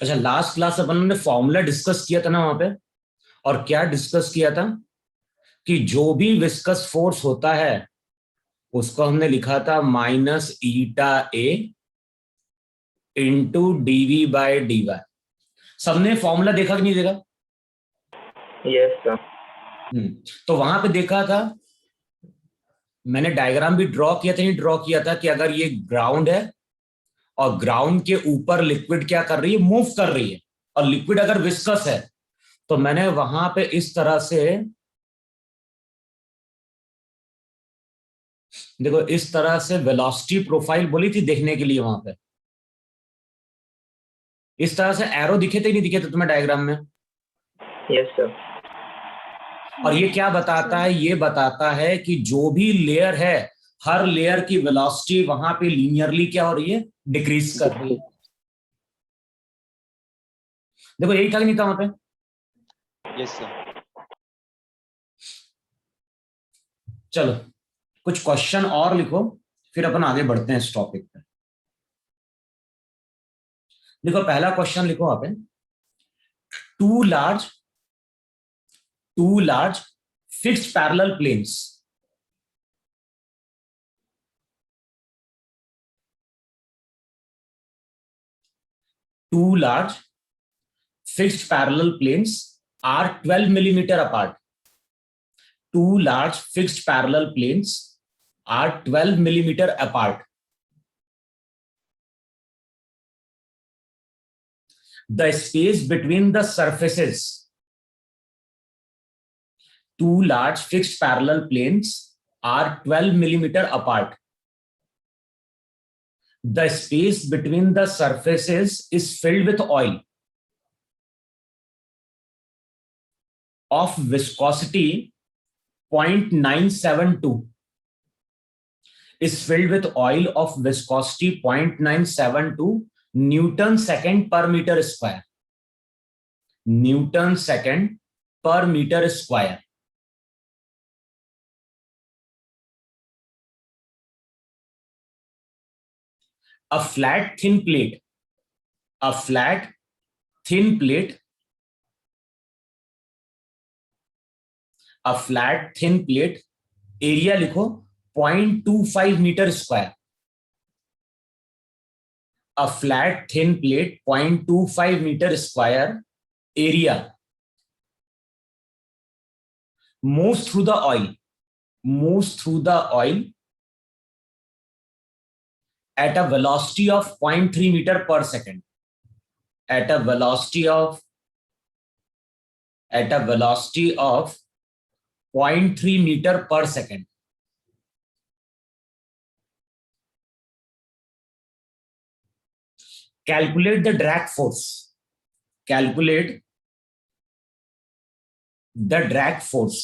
अच्छा, last class अपन ने formula discuss किया था ना वहां पे। और क्या डिस्कस किया था कि जो भी विस्कस फोर्स होता है उसको हमने लिखा था minus eta A into dv by D y. सबने फॉर्मूला देखा कि नहीं देखा? Yes sir. तो वहां पे देखा था, मैंने डायग्राम भी ड्रॉ किया था, नहीं ड्रॉ किया था कि अगर ये ग्राउंड है और ग्राउंड के ऊपर लिक्विड क्या कर रही है, मूव कर रही है, और लिक्विड अगर विस्कस है तो मैंने वहां पे इस तरह से, देखो इस तरह से वेलोसिटी प्रोफाइल बोली थी देखने के लिए वहां पे। इस तरह से एरो दिखे थे नहीं दिखे थे तुम्हें डायग्राम में? Yes sir. और ये क्या बताता है? ये बताता है कि जो भी लेयर है, हर लेयर की वेलोसिटी वहां पे लीनियरली क्या हो रही है, डिक्रीज कर रही है। देखो यही था कि नहीं था वहां पे? Yes sir. चलो कुछ क्वेश्चन और लिखो, फिर अपन आगे बढ़ते हैं इस टॉपिक पे। देखो पहला क्वेश्चन लिखो वहां पे, two large fixed parallel planes, two large fixed parallel planes are 12 millimeter apart. Two large fixed parallel planes are 12 millimeter apart. The space between the surfaces, two large fixed parallel planes are 12 millimeter apart. The space between the surfaces is filled with oil of viscosity 0.972, is filled with oil of viscosity 0.972 Newton second per meter square. Newton second per meter square. A flat thin plate, a flat thin plate, a flat thin plate, area लिखो 0.25 metre square. A flat thin plate 0.25 meter square area moves through the oil at a velocity of 0.3 meter per second. At a velocity of 0.3 meter per second. Calculate the drag force. Calculate the drag force.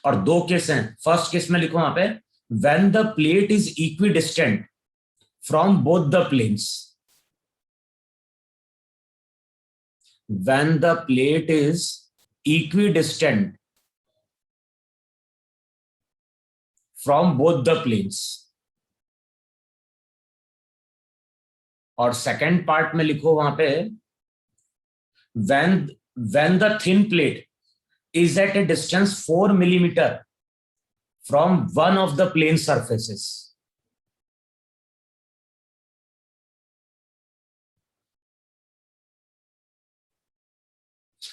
और दो case हैं. First case में लिखो वहां पे, when the plate is equidistant from both the planes. When the plate is equidistant from both the planes. और second part में लिखो वहां पे, when the thin plate is at a distance 4 millimeter from one of the plane surfaces.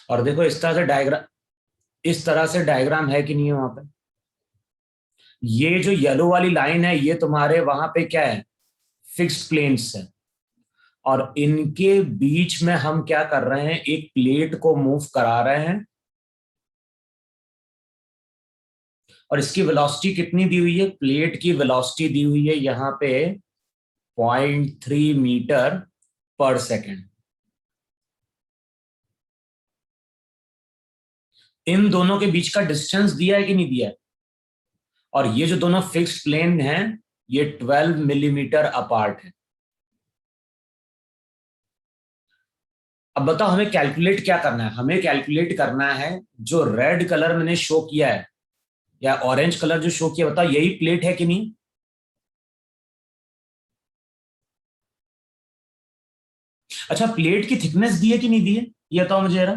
और देखो इस तरह से डायग्राम है कि नहीं है वहां पे? ये जो येलो वाली लाइन है ये तुम्हारे वहां पे क्या है, फिक्स्ड प्लेन्स है, और इनके बीच में हम क्या कर रहे हैं, एक प्लेट को मूव करा रहे हैं, और इसकी वेलोसिटी कितनी दी हुई है, प्लेट की वेलोसिटी दी हुई है यहां पे 0.3 मीटर पर सेकेंड. इन दोनों के बीच का डिस्टेंस दिया है कि नहीं दिया है? और ये जो दोनों फिक्स्ड प्लेन हैं ये 12 मिलीमीटर अपार्ट है. अब बताओ हमें कैलकुलेट क्या करना है? हमें कैलकुलेट करना है जो रेड कलर मैंने शो किया है या ऑरेंज कलर जो शो किया, बताओ यही प्लेट है कि नहीं? अच्छा, प्लेट की थिकनेस दी है कि नहीं दी है, ये बताओ मुझे जरा।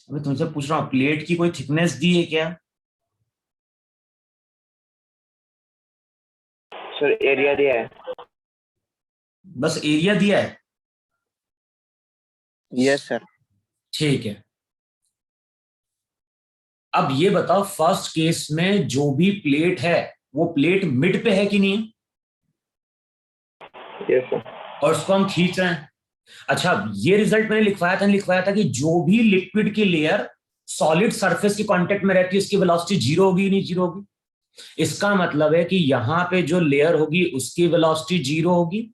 मैं तुमसे पूछ रहा हूँ, प्लेट की कोई थिकनेस दी है क्या? सर एरिया दिया है। बस एरिया दिया है? Yes sir. ठीक है। अब ये बताओ, फर्स्ट केस में जो भी प्लेट है वो प्लेट मिड पे है कि नहीं है? Yes sir. और उसको हम खींच रहे हैं। अच्छा, ये रिजल्ट मैंने लिखवाया था कि जो भी लिक्विड की लेयर सॉलिड सरफेस के कांटेक्ट में रहती है उसकी वेलोसिटी जीरो होगी, नहीं जीरो होगी? इसका मतलब है कि यहां पे जो लेयर होगी उसकी वेलोसिटी जीरो होगी,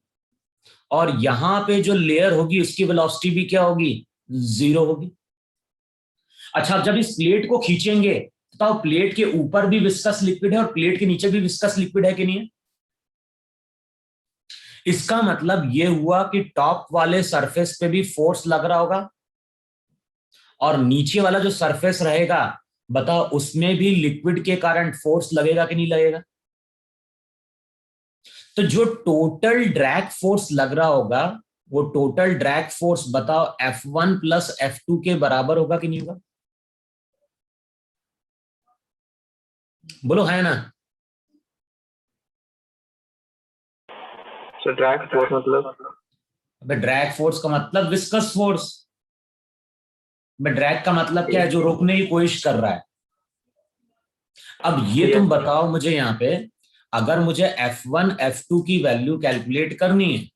और यहां पे जो लेयर होगी उसकी वेलोसिटी भी क्या होगी, जीरो होगी। अच्छा, अब जब इस प्लेट को खींचेंगे, बताओ प्लेट के ऊपर भी विस्कस लिक्विड है और प्लेट के नीचे भी विस्कस लिक्विड है कि नहीं है? इसका मतलब यह हुआ कि टॉप वाले सरफेस पे भी फोर्स लग रहा होगा, और नीचे वाला जो सरफेस रहेगा, बताओ उसमें भी लिक्विड के कारण फोर्स लगेगा कि नहीं लगेगा? तो जो टोटल ड्रैग फोर्स लग रहा होगा, वो टोटल ड्रैग फोर्स बताओ F1 प्लस F2 के बराबर होगा कि नहीं होगा? बोलो है ना? सर ड्रैग फोर्स मतलब? अबे ड्रैग फोर्स का मतलब विस्कस फोर्स। अबे ड्रैग का मतलब क्या है, जो रोकने की कोशिश कर रहा है। अब ये यस तुम सर। बताओ मुझे यहाँ पे, अगर मुझे F1 F2 की वैल्यू कैलकुलेट करनी है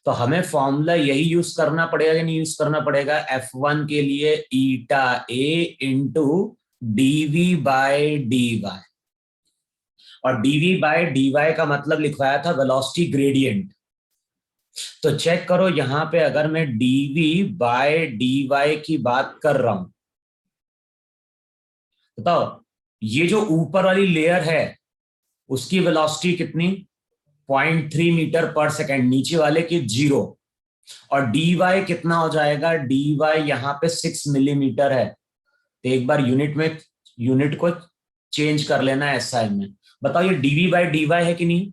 तो हमें फॉर्मूला यही यूज करना पड़ेगा कि नहीं यूज करना पड़ेगा? F1 के लिए eta A into dv by D y, और डीवी बाय डी वाई का मतलब लिखवाया था वेलोसिटी ग्रेडियंट। तो चेक करो यहां पे, अगर मैं डीवी बाय डी वाई की बात कर रहा हूं, बताओ ये जो ऊपर वाली लेयर है उसकी वेलोसिटी कितनी, 0.3 मीटर पर सेकेंड, नीचे वाले की जीरो। और डी वाई कितना हो जाएगा, डी वाई यहाँ पे 6 मिलीमीटर है। तो एक बार यूनिट को चेंज कर लेना एसआई में। बताओ ये डीवी बाय डी वाई है कि नहीं?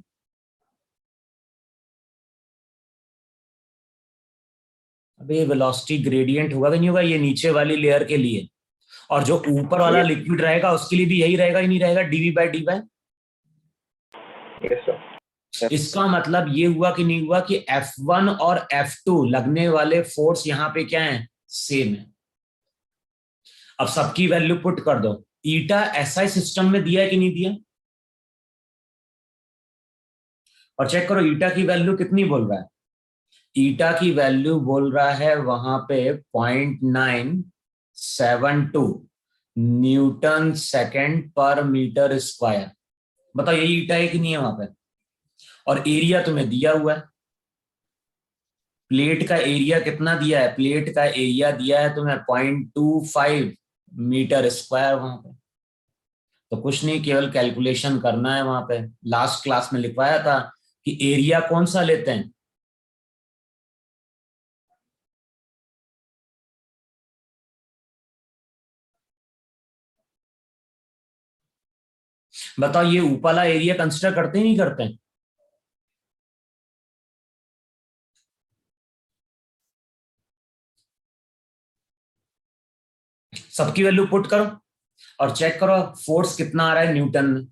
अबे वेलोसिटी ग्रेडियंट होगा कि नहीं होगा ये नीचे वाली लेयर के लिए, और जो ऊपर वाला यस। लिक्विड रहेगा उसके लिए भी यही रहेगा ही नहीं रहेगा, DV by D Y. Yes sir. इसका मतलब ये हुआ कि नहीं हुआ कि F1 और F2 लगने वाले फोर्स यहाँ पे क्या है, सेम है। अब सबकी वैल्यू पुट कर दो। ईटा एसआई सिस्टम में दिया है कि नहीं दिया? और चेक करो ईटा की वैल्यू कितनी बोल रहा है। ईटा की वैल्यू बोल रहा है वहां पे 0.972 Newton second per metre square. बताओ ये ईटा है कि नहीं है वहां पे? और एरिया तुम्हें दिया हुआ है, प्लेट का एरिया कितना दिया है, प्लेट का एरिया दिया है तुम्हें 0.25 मीटर स्क्वायर वहां पे। तो कुछ नहीं, केवल कैलकुलेशन करना है वहां पे। लास्ट क्लास में लिखवाया था कि एरिया कौन सा लेते हैं। बताओ ये ऊपर वाला एरिया कंसिडर करते ही नहीं करते हैं? सबकी वैल्यू पुट करो और चेक करो फोर्स कितना आ रहा है न्यूटन में।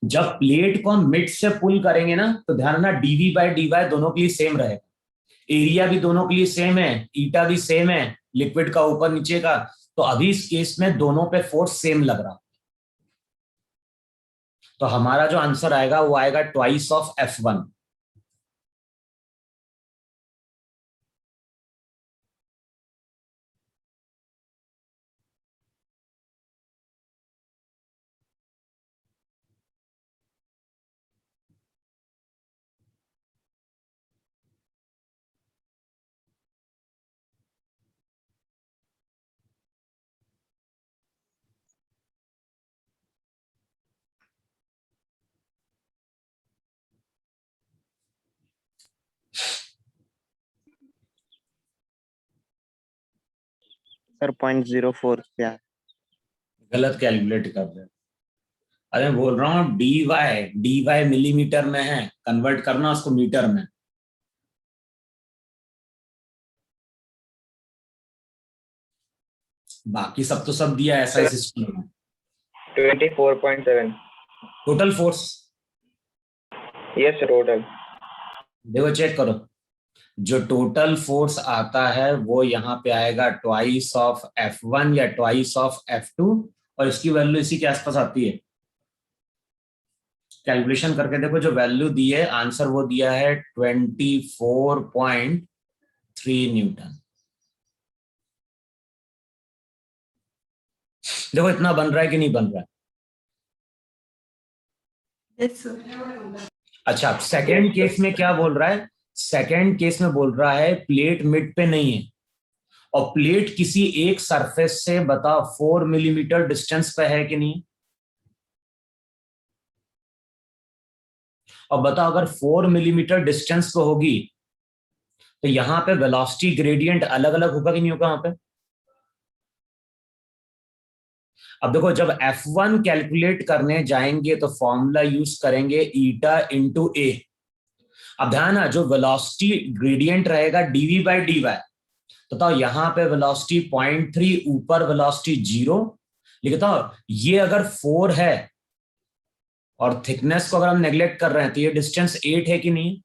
जब प्लेट को हम मिड से पुल करेंगे ना, तो ध्यान रखना डीवी बाय डी वाई दोनों के लिए सेम रहेगा, एरिया भी दोनों के लिए सेम है, ईटा भी सेम है, लिक्विड का ऊपर नीचे का। तो अभी इस केस में दोनों पे फोर्स सेम लग रहा, तो हमारा जो आंसर आएगा वो आएगा ट्वाइस ऑफ F1। सर 0.04 पे आ। गलत कैलकुलेट कर रहे हो। अरे मैं बोल रहा हूँ dy मिलीमीटर में है, कन्वर्ट करना उसको मीटर में। बाकी सब तो सब दिया ऐसा ही सिस्टम में। 24.7. Total force Yes, total. देखो चेक करो, जो टोटल फोर्स आता है वो यहाँ पे आएगा ट्वाइस ऑफ F1 या ट्वाइस ऑफ F2, और इसकी वैल्यू इसी के आसपास आती है। कैलकुलेशन करके देखो, जो वैल्यू दी है आंसर वो दिया है 24.3 न्यूटन। देखो इतना बन रहा है कि नहीं बन रहा है? अच्छा, सेकेंड केस में क्या बोल रहा है? सेकेंड केस में बोल रहा है प्लेट मिड पे नहीं है, और प्लेट किसी एक सरफेस से बताओ 4 मिलीमीटर डिस्टेंस पे है कि नहीं। और बताओ अगर 4 मिलीमीटर डिस्टेंस पे होगी तो यहां पे वेलोसिटी ग्रेडियंट अलग अलग होगा कि नहीं होगा वहां पे? अब देखो, जब F1 कैलकुलेट करने जाएंगे तो फॉर्मूला यूज करेंगे ईटा इंटू ए। अब ध्यान है, जो वेलोसिटी ग्रेडियंट रहेगा dv बाई dy, बताओ यहां पे वेलोसिटी 0.3, ऊपर वेलोसिटी 0, लिखता हूं ये अगर 4 है और थिकनेस को अगर हम नेग्लेक्ट कर रहे हैं तो ये डिस्टेंस 8 है कि नहीं?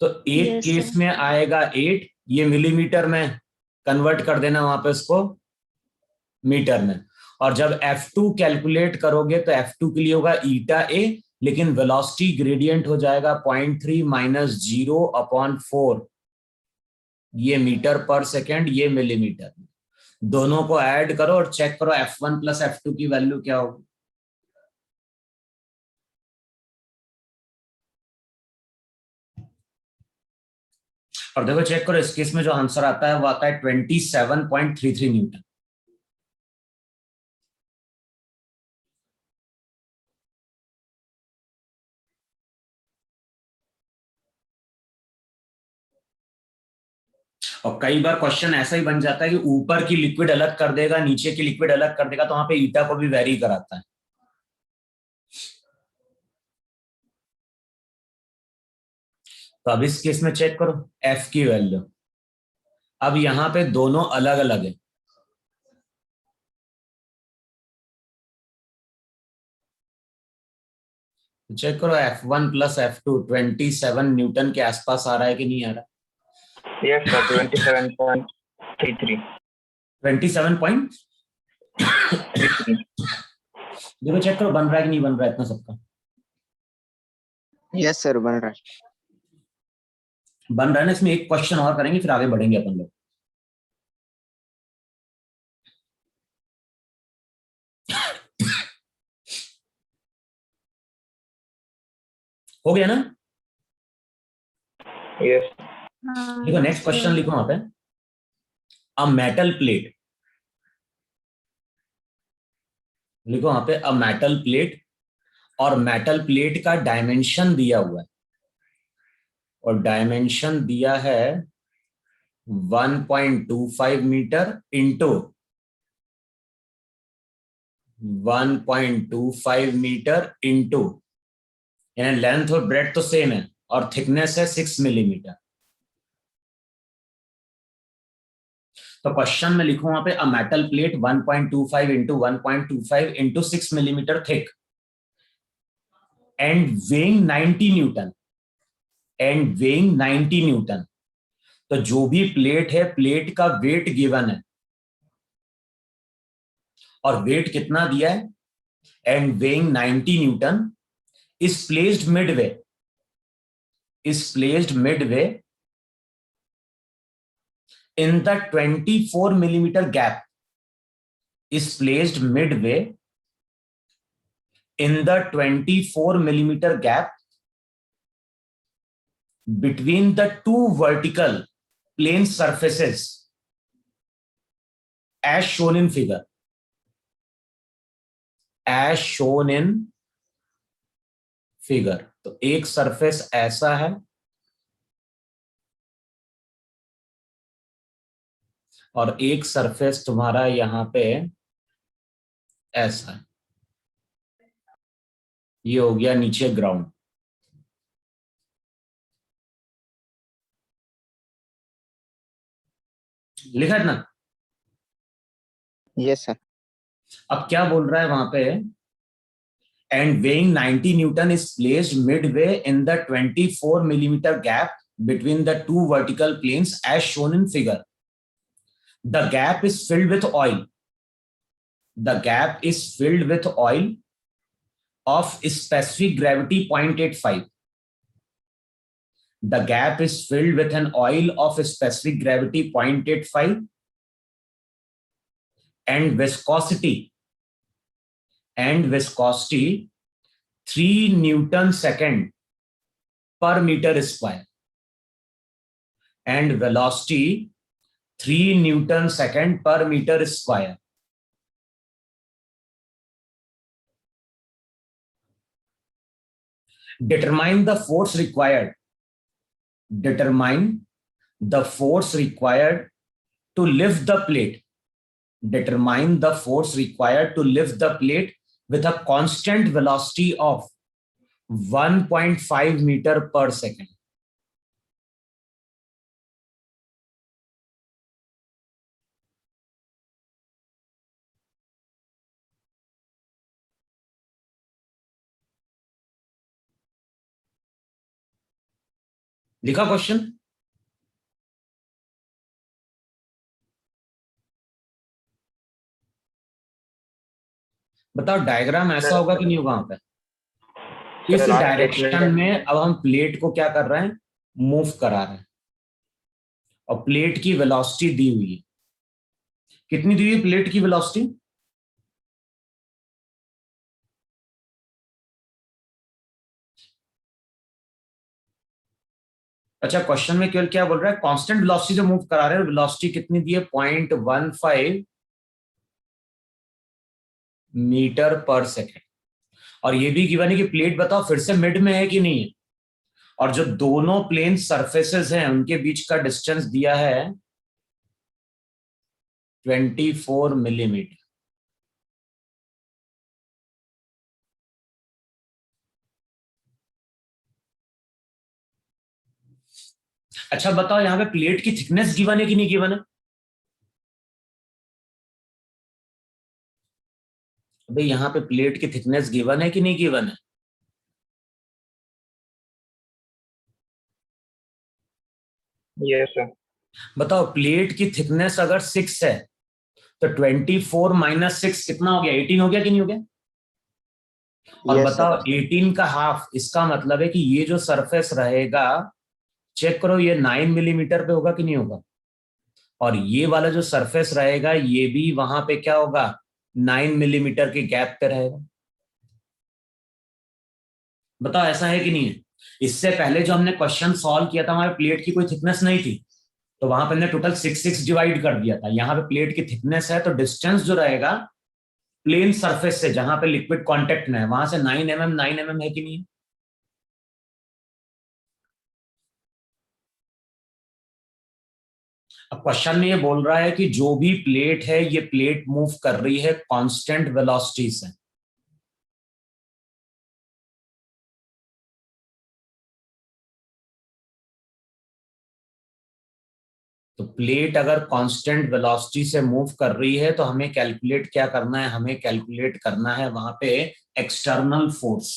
तो एक केस में आएगा 8, ये मिलीमीटर में कन्वर्ट कर देना वहां पे उसको मीटर में। और जब F2 कैलकुलेट करोगे तो F2 के लिए होगा ईटा ए, लेकिन वेलोसिटी ग्रेडियंट हो जाएगा 0.3 माइनस 0/4, ये मीटर पर सेकेंड, ये मिलीमीटर। दोनों को ऐड करो और चेक करो F1 प्लस F2 की वैल्यू क्या होगी। और देखो चेक करो, इस केस में जो आंसर आता है वो आता है 27.33 न्यूटन। और कई बार क्वेश्चन ऐसा ही बन जाता है कि ऊपर की लिक्विड अलग कर देगा, नीचे की लिक्विड अलग कर देगा, तो वहां पे ईटा को भी वेरी कराता है। तो अब इस केस में चेक करो F की वैल्यू। अब यहां पे दोनों अलग अलग है, चेक करो F1 प्लस F2 27 न्यूटन के आसपास आ रहा है कि नहीं आ रहा? Yes, sir. 27.33. 27 देखो चेक करो बन रहा है कि नहीं बन रहा है इतना सबका? यस सर बन रहा है। बन रहा है ना। इसमें एक क्वेश्चन और करेंगे फिर आगे बढ़ेंगे अपन लोग। हो गया ना? Yes. देखो नेक्स्ट क्वेश्चन लिखो वहां पे, अ मेटल प्लेट, लिखो वहां पे अ मेटल प्लेट, और मेटल प्लेट का डायमेंशन दिया हुआ है, और डायमेंशन दिया है 1.25 मीटर इंटू 1.25 मीटर इंटू, यानी लेंथ और ब्रेड तो सेम है, और थिकनेस है 6 मिलीमीटर। तो क्वेश्चन में लिखूं वहां पे a metal plate 1.25 into 1.25 into 6 millimetre thick and weighing 90 Newton, and weighing 90 Newton. तो जो भी प्लेट है, प्लेट का वेट गिवन है, और वेट कितना दिया है, and weighing 90 Newton, is placed midway, is placed midway in the 24 millimeter gap, is placed midway in the 24 millimeter gap between the two vertical plane surfaces as shown in figure, as shown in figure। तो एक surface ऐसा है और एक surface तुम्हारा यहाँ पे ऐसा है, ये हो गया नीचे ग्राउंड। लिखा है ना? Yes, sir. अब क्या बोल रहा है वहां पे, and weighing 90 Newton is placed midway in the 24 millimeter gap between the two vertical planes as shown in figure. The gap is filled with oil. The gap is filled with oil of specific gravity 0.85. The gap is filled with an oil of specific gravity 0.85 and viscosity 3 Newton second per meter square and velocity 3 Newton second per meter square. Determine the force required. Determine the force required to lift the plate. Determine the force required to lift the plate with a constant velocity of 1.5 meter per second. लिखा question? बताओ diagram ऐसा होगा कि नहीं होगा वहां पे? इस लास्ट डायरेक्शन स्टेटमेंट में अब हम प्लेट को क्या कर रहे हैं, मूव करा रहे हैं, और प्लेट की वेलोसिटी दी हुई है। कितनी दी हुई प्लेट की वेलोसिटी? अच्छा, क्वेश्चन में केवल क्या बोल रहा है, कांस्टेंट वेलोसिटी से मूव करा रहे हैं, वेलोसिटी कितनी दी है, 0.15 मीटर पर सेकेंड। और ये भी गिवन है कि प्लेट बताओ फिर से मिड में है कि नहीं है, और जो दोनों प्लेन सरफेसेस हैं उनके बीच का डिस्टेंस दिया है 24 मिलीमीटर। अच्छा बताओ यहाँ पे प्लेट की थिकनेस गिवन है कि नहीं गिवन है? अबे यहाँ पे प्लेट की थिकनेस गिवन है कि नहीं गिवन है? यस सर बताओ प्लेट की थिकनेस अगर 6 है तो 24 माइनस 6 कितना हो गया, 18 हो गया कि नहीं हो गया? और Yes, sir. बताओ 18 का हाफ, इसका मतलब है कि ये जो सरफेस रहेगा, चेक करो ये 9 मिलीमीटर पे होगा कि नहीं होगा, और ये वाला जो सरफेस रहेगा ये भी वहां पे क्या होगा, 9 मिलीमीटर के गैप पे रहेगा। बताओ ऐसा है कि नहीं है? इससे पहले जो हमने क्वेश्चन सॉल्व किया था हमारे प्लेट की कोई थिकनेस नहीं थी, तो वहां पे हमने टोटल 6 डिवाइड कर दिया था। यहाँ पे प्लेट की थिकनेस है तो डिस्टेंस जो रहेगा प्लेन सरफेस से जहां पे लिक्विड कांटेक्ट में है वहां से 9 mm है कि नहीं? अब क्वेश्चन में ये बोल रहा है कि जो भी प्लेट है ये प्लेट मूव कर रही है कांस्टेंट वेलोसिटी से। तो प्लेट अगर कांस्टेंट वेलोसिटी से मूव कर रही है तो हमें कैलकुलेट क्या करना है, हमें कैलकुलेट करना है वहां पे एक्सटर्नल फोर्स।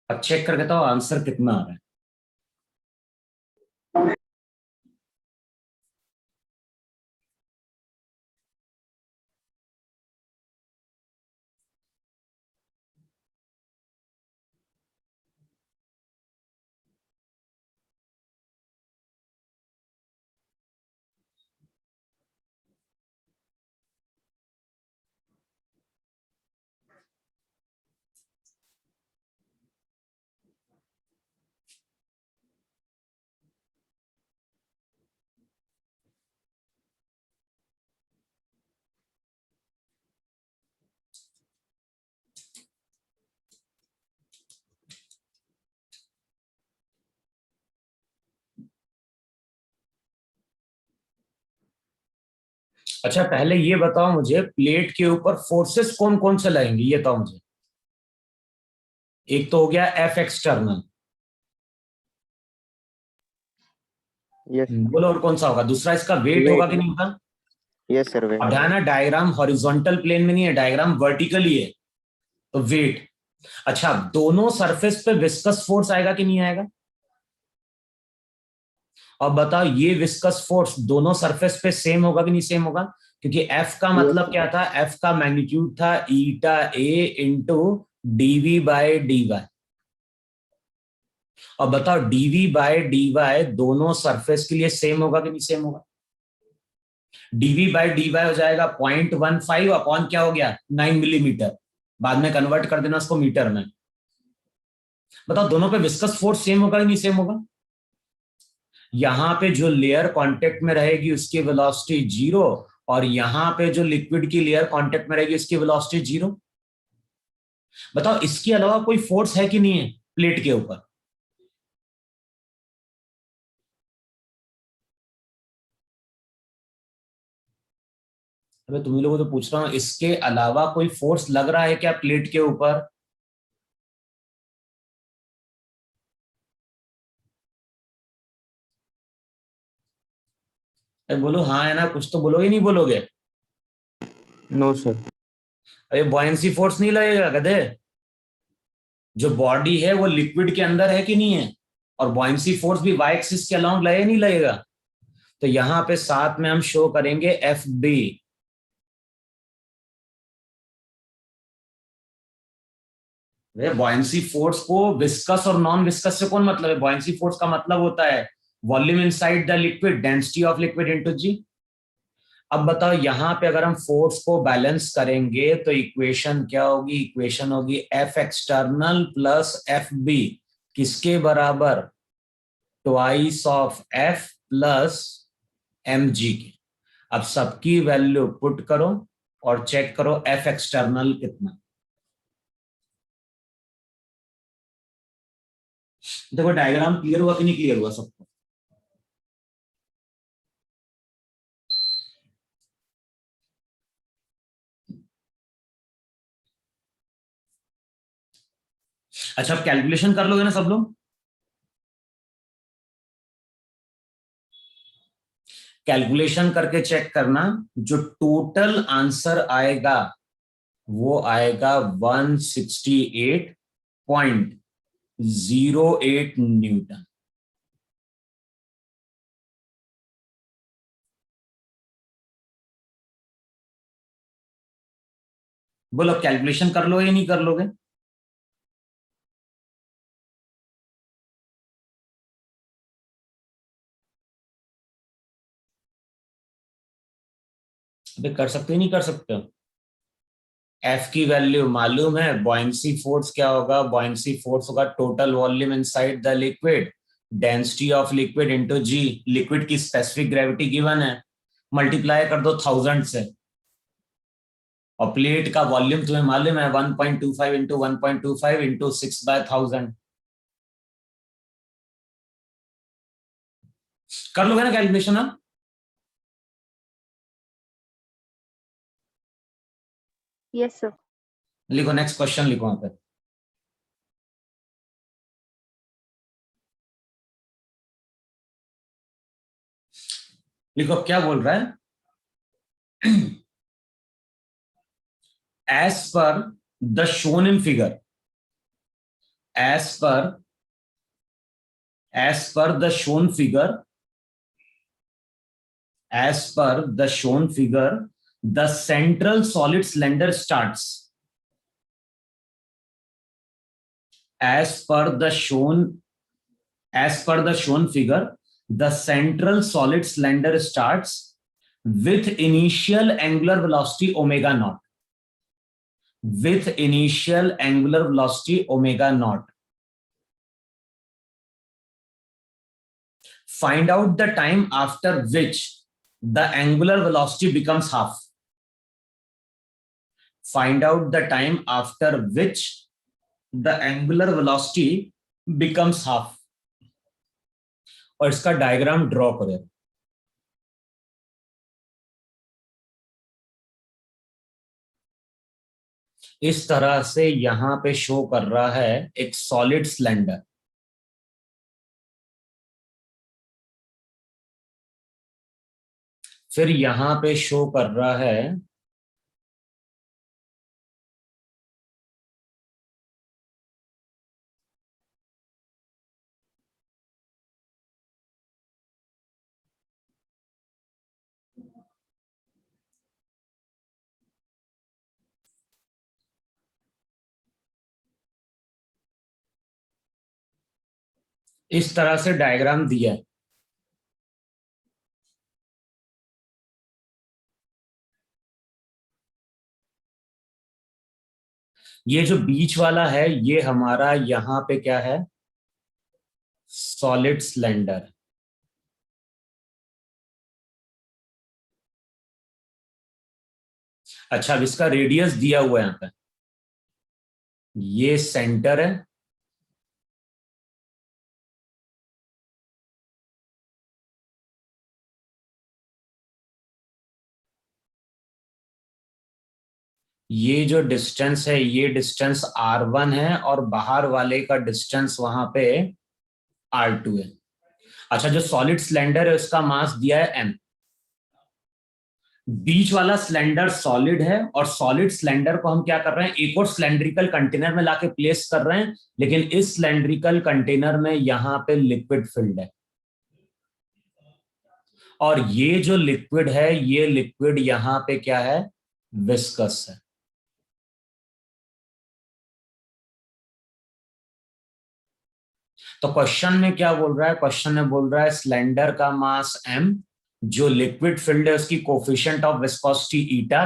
अब चेक करके बताओ आंसर कितना आ रहा है। अच्छा पहले ये बताओ मुझे, प्लेट के ऊपर फोर्सेस कौन कौन से लगेंगे ये बताओ मुझे। एक तो हो गया एफ एक्सटर्नल, यस बोलो और कौन सा होगा दूसरा, इसका वेट होगा वेट कि नहीं होगा। यस सर अब वेट ध्यान है डायग्राम हॉरिजॉन्टल प्लेन में नहीं है, डायग्राम वर्टिकली है, तो वेट। अच्छा दोनों सरफेस पे विस्कस फोर्स आएगा कि नहीं आएगा। अब बताओ ये विस्कस फोर्स दोनों सरफेस पे सेम होगा कि नहीं सेम होगा, क्योंकि एफ का यस मतलब क्या था, एफ का मैग्नीट्यूड था eta A into dv by D y. अब बताओ डीवी बाय डी वाई दोनों सरफेस के लिए सेम होगा कि नहीं सेम होगा। डीवी बाय डी वाई हो जाएगा 0.15 अपॉन क्या हो गया 9 मिलीमीटर, बाद में कन्वर्ट कर देना उसको मीटर में। बताओ दोनों पे विस्कस फोर्स सेम होगा कि नहीं सेम होगा। यहां पे जो लेयर कांटेक्ट में रहेगी उसकी वेलोसिटी 0, और यहां पे जो लिक्विड की लेयर कांटेक्ट में रहेगी उसकी वेलोसिटी 0। बताओ इसके अलावा कोई फोर्स है कि नहीं है प्लेट के ऊपर। अबे तुम लोगों को तो पूछ रहा हूं, इसके अलावा कोई फोर्स लग रहा है क्या प्लेट के ऊपर। बोलो हाँ है ना, कुछ तो बोलोगे नहीं बोलोगे। नो सर अरे बॉयंसी फोर्स नहीं लगेगा गधे, जो बॉडी है वो लिक्विड के अंदर है कि नहीं है, और बॉयंसी फोर्स भी वाई एक्सिस के अलाउंग लगे नहीं लगेगा। तो यहां पे साथ में हम शो करेंगे एफ बी। बॉयंसी फोर्स को विस्कस और नॉन विस्कस से कौन मतलब है, बॉयंसी फोर्स का मतलब होता है volume inside the liquid density of liquid into g. अब बताओ यहां पे अगर हम फोर्स को बैलेंस करेंगे तो इक्वेशन क्या होगी, इक्वेशन होगी F external plus F B, किसके बराबर, twice of F plus M G के। अब सबकी वैल्यू पुट करो और चेक करो एफ एक्सटर्नल कितना। देखो डायग्राम क्लियर हुआ कि नहीं क्लियर हुआ सबको। अच्छा अब कैलकुलेशन कर लोगे ना सब लोग। कैलकुलेशन करके चेक करना, जो टोटल आंसर आएगा वो आएगा 168.08 न्यूटन। बोलो कैलकुलेशन कर लोगे या नहीं कर लोगे। अबे कर सकते हो नहीं कर सकते हो। एफ की वैल्यू मालूम है, बॉयंसी फोर्स क्या होगा, बॉयंसी फोर्स होगा total volume inside the liquid density of liquid into G, liquid की स्पेसिफिक ग्रेविटी गिवन है, मल्टीप्लाई कर दो 1000 से, और प्लेट का वॉल्यूम तुम्हें मालूम है 1.25 इंटू 1.25 इंटू 6/1000। कर लोगे ना कैलकुलेशन आप। Yes sir. लिखो नेक्स्ट क्वेश्चन लिखो वहां पे। लिखो क्या बोल रहा है। As per the shown in figure, as per as per the shown figure, as per the shown figure, the central solid cylinder starts, as per the shown, as per the shown figure, the central solid cylinder starts with initial angular velocity omega naught, with initial angular velocity omega naught. Find out the time after which the angular velocity becomes half. Find out the time after which the angular velocity becomes half. और इसका diagram draw करें। इस तरह से यहां पे show कर रहा है एक सॉलिड सिलेंडर। फिर यहां पे शो कर रहा है इस तरह से डायग्राम दिया है। ये जो बीच वाला है ये हमारा यहां पे क्या है, सॉलिड सिलेंडर। अच्छा, अब इसका रेडियस दिया हुआ है यहां पे, ये सेंटर है, ये जो डिस्टेंस है ये डिस्टेंस r1 है और बाहर वाले का डिस्टेंस वहां पे r2 है। अच्छा, जो सॉलिड सिलेंडर है उसका मास दिया है m। बीच वाला सिलेंडर सॉलिड है और सॉलिड सिलेंडर को हम क्या कर रहे हैं, एक और सिलेंड्रिकल कंटेनर में लाके प्लेस कर रहे हैं, लेकिन इस सिलेंड्रिकल कंटेनर में यहां पे लिक्विड फिल्ड है और ये जो लिक्विड है ये लिक्विड यहां पे क्या है, विस्कस है। तो क्वेश्चन में क्या बोल रहा है, क्वेश्चन में बोल रहा है सिलेंडर का मास m, जो लिक्विड फिल्ड है उसकी कोफिशिएंट ऑफ विस्कोसिटी ईटा,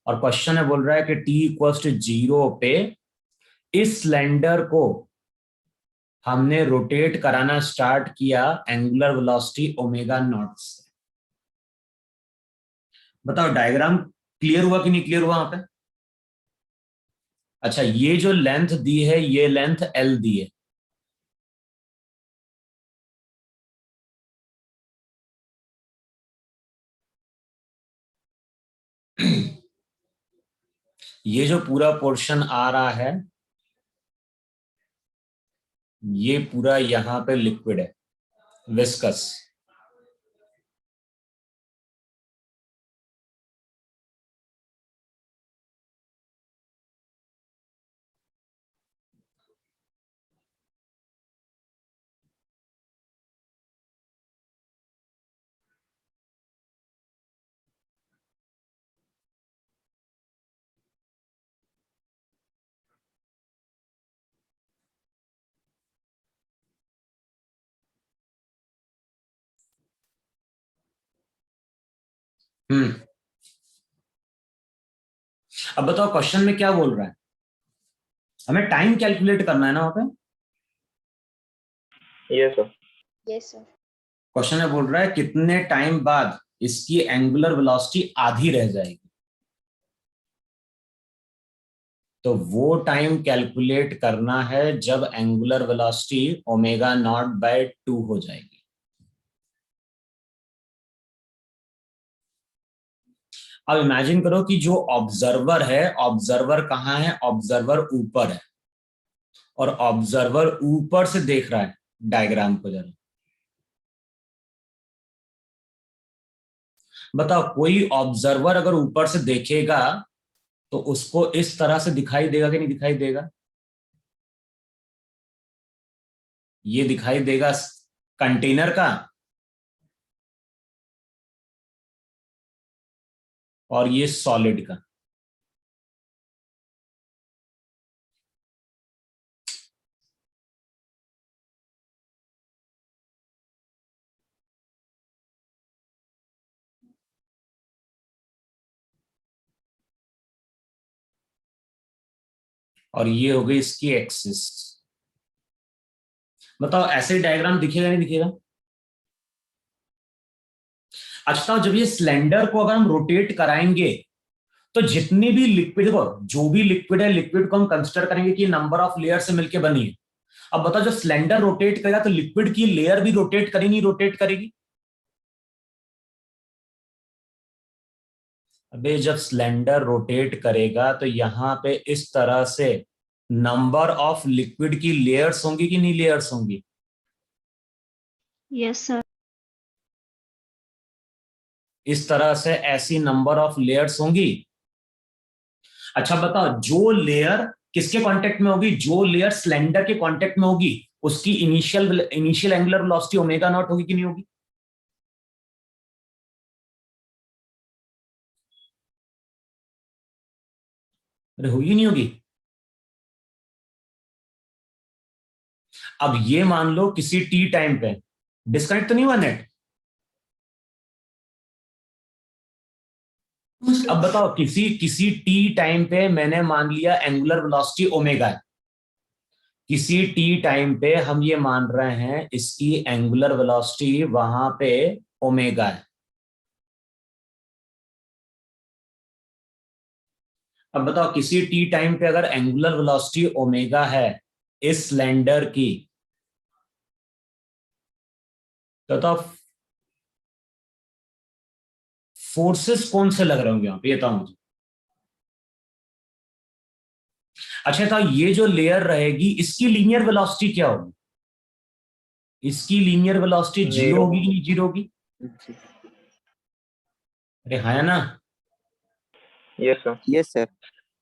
और क्वेश्चन में बोल रहा है कि t इक्वल्स टू 0 पे इस सिलेंडर को हमने रोटेट कराना स्टार्ट किया एंगुलर वेलोसिटी ओमेगा नॉट से। बताओ डायग्राम क्लियर हुआ कि नहीं क्लियर हुआ वहां पे? अच्छा, ये जो लेंथ दी है ये लेंथ l दी है। ये जो पूरा पोर्शन आ रहा है ये पूरा यहां पे लिक्विड है, विस्कस। हम्म। अब बताओ क्वेश्चन में क्या बोल रहा है, हमें टाइम कैलकुलेट करना है ना वहां पे। Yes, sir. Yes, sir. Question में बोल रहा है कितने टाइम बाद इसकी एंगुलर वेलोसिटी आधी रह जाएगी। तो वो टाइम कैलकुलेट करना है जब angular velocity omega not by 2 हो जाएगी। अब इमेजिन करो कि जो ऑब्जर्वर है, ऑब्जर्वर कहाँ है, ऑब्जर्वर ऊपर है और ऑब्जर्वर ऊपर से देख रहा है डायग्राम को। जरा बताओ, कोई ऑब्जर्वर अगर ऊपर से देखेगा तो उसको इस तरह से दिखाई देगा कि नहीं दिखाई देगा? ये दिखाई देगा कंटेनर का और ये सॉलिड का। और ये हो गई इसकी एक्सिस। बताओ ऐसे डायग्राम दिखेगा नहीं दिखेगा? अच्छा, जब ये सिलेंडर को अगर हम रोटेट कराएंगे तो जितनी भी लिक्विड को, जो भी लिक्विड है लिक्विड को हम कंसिडर करेंगे कि नंबर ऑफ लेयर से मिलकर बनी है। अब बताओ, जो सिलेंडर रोटेट करेगा तो लिक्विड की लेयर भी रोटेट करेगी रोटेट करेगी? अबे जब सिलेंडर रोटेट करेगा तो यहाँ पे इस तरह से नंबर ऑफ लिक्विड की लेयर्स होंगी कि नहीं लेयर्स होंगी? Yes, sir. इस तरह से ऐसी नंबर ऑफ लेयर्स होंगी। अच्छा बताओ, जो लेयर किसके कांटेक्ट में होगी? जो लेयर सिलेंडर के कांटेक्ट में होगी उसकी initial angular velocity omega not होगी कि नहीं होगी? अरे होगी नहीं होगी? अब ये मान लो किसी टी टाइम पे डिस्कनेक्ट तो नहीं हुआ नेट? अब बताओ, किसी किसी टी टाइम पे मैंने मान लिया एंगुलर वेलोसिटी ओमेगा है। किसी टी टाइम पे हम ये मान रहे हैं इसकी एंगुलर वेलोसिटी वहां पे ओमेगा है। अब बताओ, किसी टी टाइम पे अगर एंगुलर वेलोसिटी ओमेगा है इस सिलेंडर की, तो बताओ फोर्सेस कौन से लग रहे होंगे यहां पे, ये बताओ मुझे। अच्छा था, ये जो लेयर रहेगी इसकी लीनियर वेलोसिटी क्या होगी? इसकी लीनियर वेलोसिटी जीरो Zero. होगी कि नहीं जीरो होगी? अरे हाँ ना? Yes, sir. Yes, sir.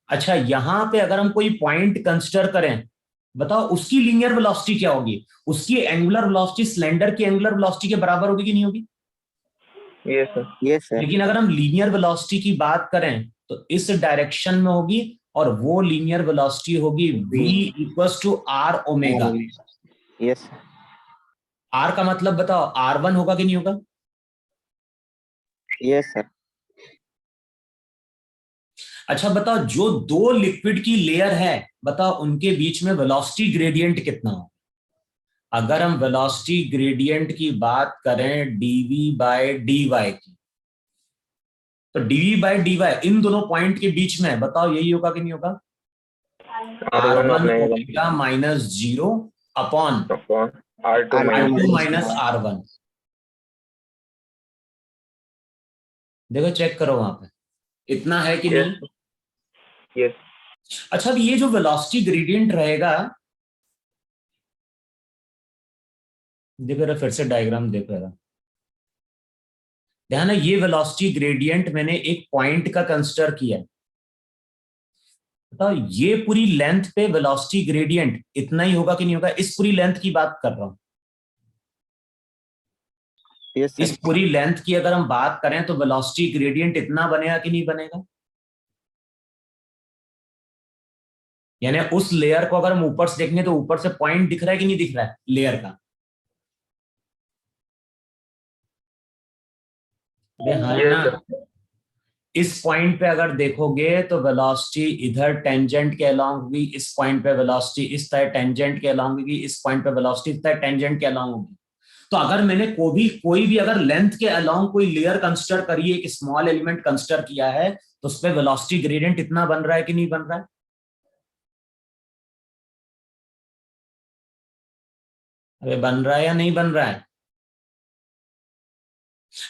अच्छा, यहां पे अगर हम कोई पॉइंट कंसिडर करें, बताओ उसकी लीनियर वेलोसिटी क्या होगी? उसकी एंगुलर वेलोसिटी सिलेंडर की एंगुलर वेलोसिटी के बराबर होगी कि नहीं होगी? Yes, sir. Yes, sir. लेकिन अगर हम लीनियर वेलोसिटी की बात करें तो इस डायरेक्शन में होगी, और वो लीनियर वेलोसिटी होगी v equals to R omega. Yes, sir. R का मतलब बताओ, R1 होगा कि नहीं होगा? Yes, sir. अच्छा बताओ, जो दो लिक्विड की लेयर है, बताओ उनके बीच में वेलोसिटी ग्रेडियंट कितना हो? अगर हम वेलोसिटी ग्रेडियंट की बात करें डीवी बाय डी वाई की, तो डीवी बाय डी वाई इन दोनों पॉइंट के बीच में बताओ यही होगा कि नहीं होगा? R1 R1 omega omega minus zero upon upon R2 R2 minus R2 minus minus R1। देखो चेक करो वहां पे इतना है कि Yes. नहीं? Yes. अच्छा, अब ये जो वेलोसिटी ग्रेडियंट रहेगा, देखो जरा फिर से डायग्राम देखो जरा, ध्यान है, ये वेलोसिटी ग्रेडियंट मैंने एक पॉइंट का कंसिडर किया है। बताओ ये पूरी लेंथ पे वेलोसिटी ग्रेडियंट इतना ही होगा कि नहीं होगा? इस पूरी लेंथ की बात कर रहा हूं। Yes, sir. इस पूरी लेंथ की अगर हम बात करें तो वेलोसिटी ग्रेडियंट इतना बनेगा कि नहीं बनेगा? यानी उस लेयर को अगर हम ऊपर से देखेंगे तो ऊपर से पॉइंट दिख रहा है कि नहीं दिख रहा है लेयर का? हाँ है Yes, ना? sir. इस पॉइंट पे अगर देखोगे तो वेलोसिटी इधर टेंजेंट के अलोंग होगी, इस पॉइंट पे वेलोसिटी इस तरह टेंजेंट के अलोंग होगी, इस पॉइंट पे वेलोसिटी इस तरह टेंजेंट के अलोंग होगी। तो अगर मैंने कोई भी अगर लेंथ के अलोंग कोई लेयर कंसिडर करिए, एक स्मॉल एलिमेंट कंसिडर किया है, तो उस पर वेलोसिटी ग्रेडियंट इतना बन रहा है कि नहीं बन रहा है? अरे बन रहा है या नहीं बन रहा है?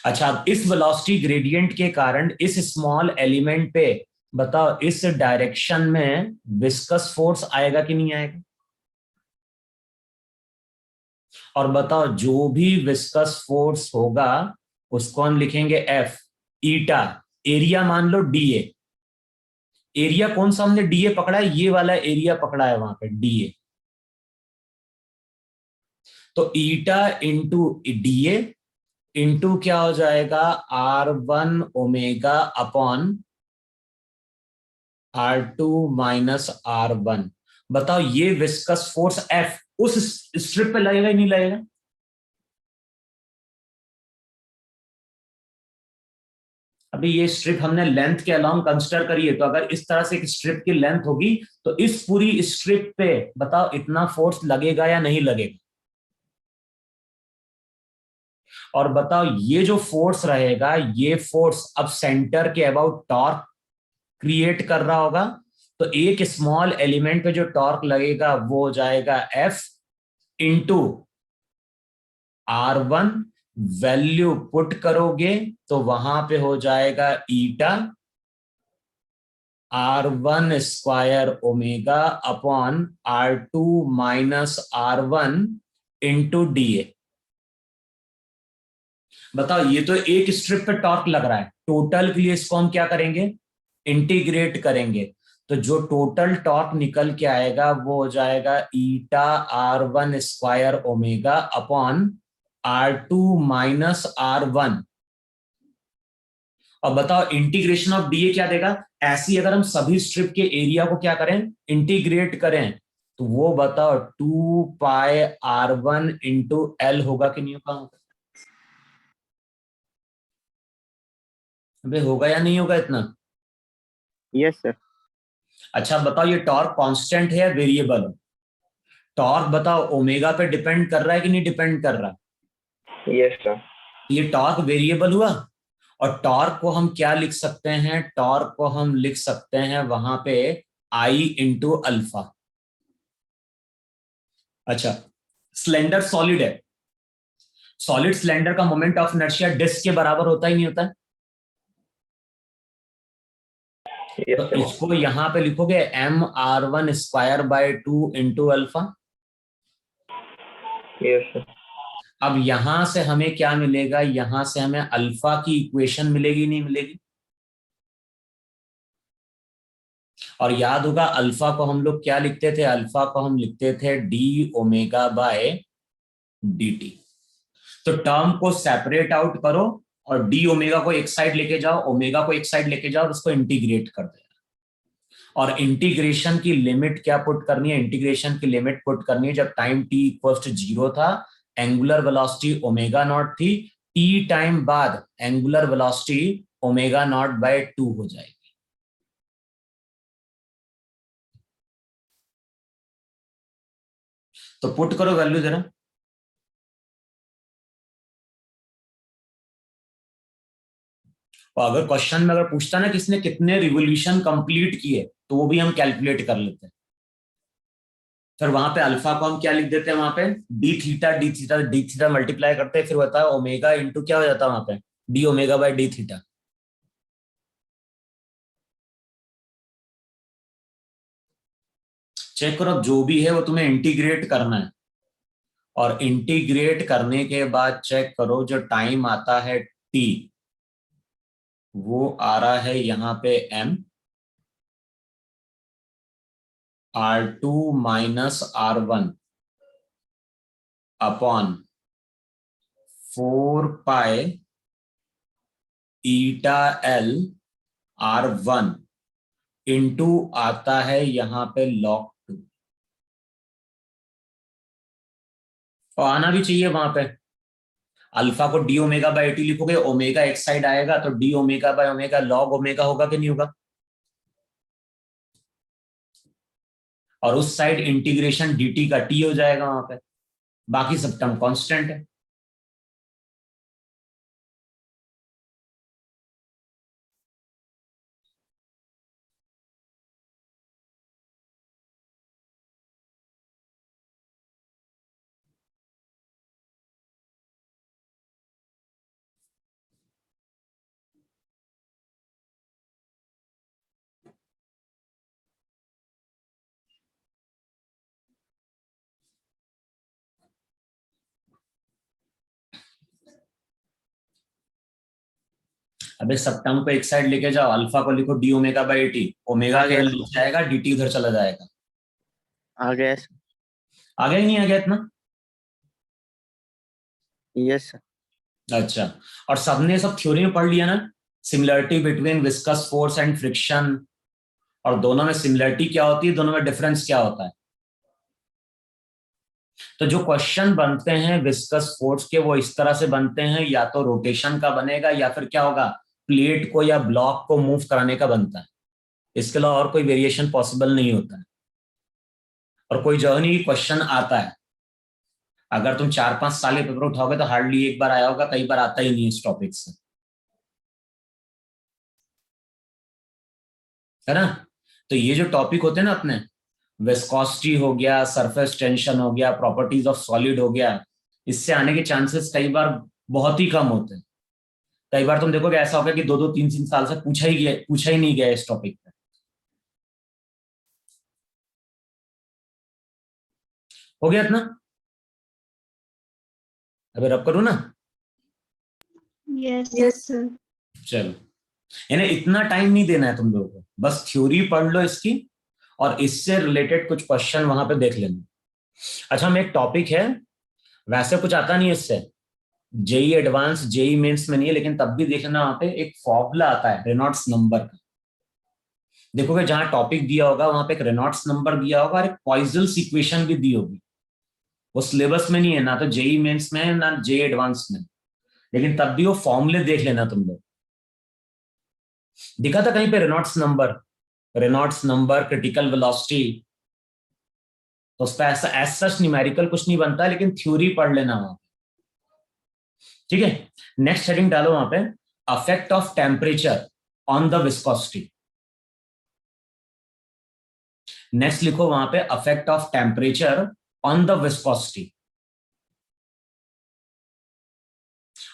अच्छा, अब इस वेलोसिटी ग्रेडियंट के कारण इस स्मॉल एलिमेंट पे बताओ इस डायरेक्शन में विस्कस फोर्स आएगा कि नहीं आएगा? और बताओ जो भी विस्कस फोर्स होगा उसको हम लिखेंगे एफ ईटा। एरिया मान लो डीए। एरिया कौन सा हमने डीए पकड़ा है? ये वाला एरिया पकड़ा है वहां पे डीए। तो ईटा इंटू डीए इंटू क्या हो जाएगा? R1 omega upon R2 minus R1। बताओ ये विस्कस फोर्स F उस स्ट्रिप पे लगेगा ही नहीं लगेगा? अभी ये स्ट्रिप हमने लेंथ के अलोंग कंसिडर करी है, तो अगर इस तरह से एक स्ट्रिप की लेंथ होगी तो इस पूरी स्ट्रिप पे बताओ इतना फोर्स लगेगा या नहीं लगेगा? और बताओ ये जो फोर्स रहेगा, ये फोर्स अब सेंटर के अबाउट टॉर्क क्रिएट कर रहा होगा। तो एक स्मॉल एलिमेंट पे जो टॉर्क लगेगा वो हो जाएगा F into R1। Value put करोगे तो वहां पे हो जाएगा ईटा R1 square omega upon R2 minus R1 into DA। बताओ, ये तो एक स्ट्रिप पे टॉर्क लग रहा है, टोटल के लिए इसको हम क्या करेंगे, इंटीग्रेट करेंगे। तो जो टोटल टॉर्क निकल के आएगा वो हो जाएगा ईटा R1 square omega upon R2 minus R1। और बताओ इंटीग्रेशन ऑफ डीए क्या देगा। ऐसी अगर हम सभी स्ट्रिप के एरिया को क्या करें, इंटीग्रेट करें, तो वो बताओ 2 पाई R1 इंटू एल होगा कि नहीं होगा। अबे होगा या नहीं होगा इतना। Yes sir. अच्छा बताओ, ये टॉर्क कांस्टेंट है या वेरिएबल है। टॉर्क बताओ ओमेगा पे डिपेंड कर रहा है कि नहीं डिपेंड कर रहा। Yes, sir. ये टॉर्क वेरिएबल हुआ। और टॉर्क को हम क्या लिख सकते हैं, टॉर्क को हम लिख सकते हैं वहां पे आई इंटू अल्फा। अच्छा, स्लेंडर सॉलिड है, सॉलिड स्लेंडर का मोमेंट ऑफ इनर्शिया डिस्क के बराबर होता ही नहीं होता है। Yes, तो sir. इसको यहां पे लिखोगे mr1 square by 2 into alpha. Yes, sir. अब यहां से हमें क्या मिलेगा, यहां से हमें अल्फा की इक्वेशन मिलेगी नहीं मिलेगी। और याद होगा अल्फा को हम लोग क्या लिखते थे, अल्फा को हम लिखते थे D omega by D T. तो टर्म को सेपरेट आउट करो और डी ओमेगा को एक साइड लेके जाओ, ओमेगा को एक साइड लेके जाओ, उसको इंटीग्रेट कर दो। और इंटीग्रेशन की लिमिट क्या पुट करनी है, इंटीग्रेशन की लिमिट पुट करनी है जब टाइम t इक्वल टू 0 था, एंगुलर वेलोसिटी ओमेगा नॉट थी, t टाइम बाद angular velocity omega not by 2 हो जाएगी। तो पुट करो वैल्यू जरा। और अगर क्वेश्चन में अगर पूछता ना किसने कितने रिवोल्यूशन कंप्लीट किए, तो वो भी हम कैलकुलेट कर लेते हैं। फिर वहां पे अल्फा को हम क्या लिख देते हैं, वहां पे D theta D theta D theta multiply करते हैं, फिर होता है ओमेगा इंटू क्या हो जाता है वहां पे, D omega by D theta. Check करो, जो भी है वो तुम्हें इंटीग्रेट करना है। और इंटीग्रेट करने के बाद चेक करो, जो टाइम आता है टी, वो आ रहा है यहां पे m R2 minus R1 upon 4 पाई ईटा एल R1 इंटू आता है यहां पे log 2। और आना भी चाहिए वहां पे। अल्फा को डी ओमेगा बाई टी लिखोगे, ओमेगा एक साइड आएगा तो D omega by omega log omega होगा कि नहीं होगा। और उस साइड इंटीग्रेशन dt का t हो जाएगा वहां पे, बाकी सब टर्म कांस्टेंट है। अबे सब टर्म को एक साइड लेके जाओ, अल्फा को लिखो d omega by t, omega आ के गया नीचे आएगा, dt उधर चला जाएगा। आ गया सर। आ गया ही नहीं आ गया इतना। Yes sir. अच्छा, और सबने सब थ्योरी में पढ़ लिया ना, similarity between viscous force and friction. और दोनों में सिमिलरिटी क्या होती है, दोनों में डिफरेंस क्या होता है। तो जो क्वेश्चन बनते हैं विस्कस फोर्स के, वो इस तरह से बनते हैं, या तो रोटेशन का बनेगा या फिर क्या होगा, प्लेट को या ब्लॉक को मूव कराने का बनता है। इसके अलावा और कोई वेरिएशन पॉसिबल नहीं होता है। और कोई जगह नहीं क्वेश्चन आता है, अगर तुम 4-5 साल के पेपर उठाओगे तो हार्डली एक बार आया होगा, कई बार आता ही नहीं इस टॉपिक से, है ना। तो ये जो टॉपिक होते हैं ना अपने, विस्कोसिटी हो गया, सरफेस टेंशन हो गया, प्रॉपर्टीज ऑफ सॉलिड हो गया, इससे आने के चांसेस कई बार बहुत ही कम होते हैं। कई बार तुम देखोगे ऐसा होगा कि 2-2, 3-3 साल से पूछा ही नहीं गया इस टॉपिक पे। हो गया इतना? अभी रब करूं ना? Yes, sir. चलो, यानी इतना टाइम नहीं देना है तुम लोगों को, बस थ्योरी पढ़ लो इसकी और इससे रिलेटेड कुछ क्वेश्चन वहां पे देख लेना। अच्छा, मैं एक टॉपिक है, वैसे कुछ आता नहीं है इससे, जेई एडवांस जेई मेंस में नहीं है, लेकिन तब भी देखना वहां पे एक फॉर्मूला आता है रेनॉल्ड्स नंबर का। देखोगे जहां टॉपिक दिया होगा वहां पे एक रेनॉल्ड्स नंबर दिया होगा और एक पॉइजनस इक्वेशन भी दी होगी। वो सिलेबस में नहीं है, ना तो जेई मेंस में है ना जेई एडवांस में, लेकिन तब भी वो फॉर्मूले देख लेना तुम लोग। दिखा था कहीं पे Reynolds number? Reynolds number, critical velocity, तो उस पर ऐसा एज सच न्यूमेरिकल कुछ नहीं बनता, लेकिन थ्योरी पढ़ लेना वहां। ठीक है, नेक्स्ट हेडिंग डालो वहां पे, affect of temperature on the viscosity. Next लिखो वहां पे, affect of temperature on the viscosity,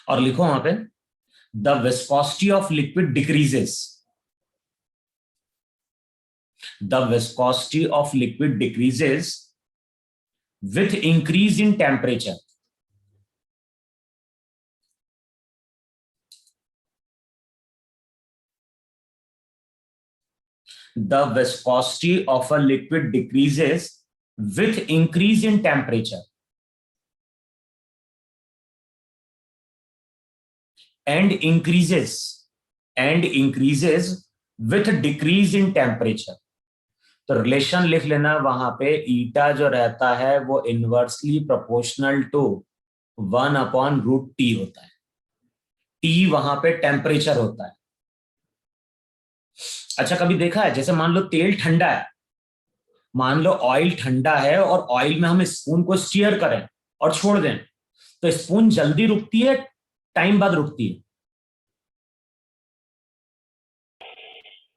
और लिखो वहां पे, the viscosity of liquid decreases, the viscosity of liquid decreases with increase in temperature. The viscosity of a liquid decreases with increase in temperature and increases with decrease in temperature. तो relation लिख लेना वहां पे, ईटा जो रहता है वो inversely proportional to 1/√T होता है। T वहां पे टेम्परेचर होता है। अच्छा, कभी देखा है, जैसे मान लो तेल ठंडा है, मान लो ऑयल ठंडा है और ऑयल में हम स्पून को स्टीयर करें और छोड़ दें, तो स्पून जल्दी रुकती है, टाइम बाद रुकती है?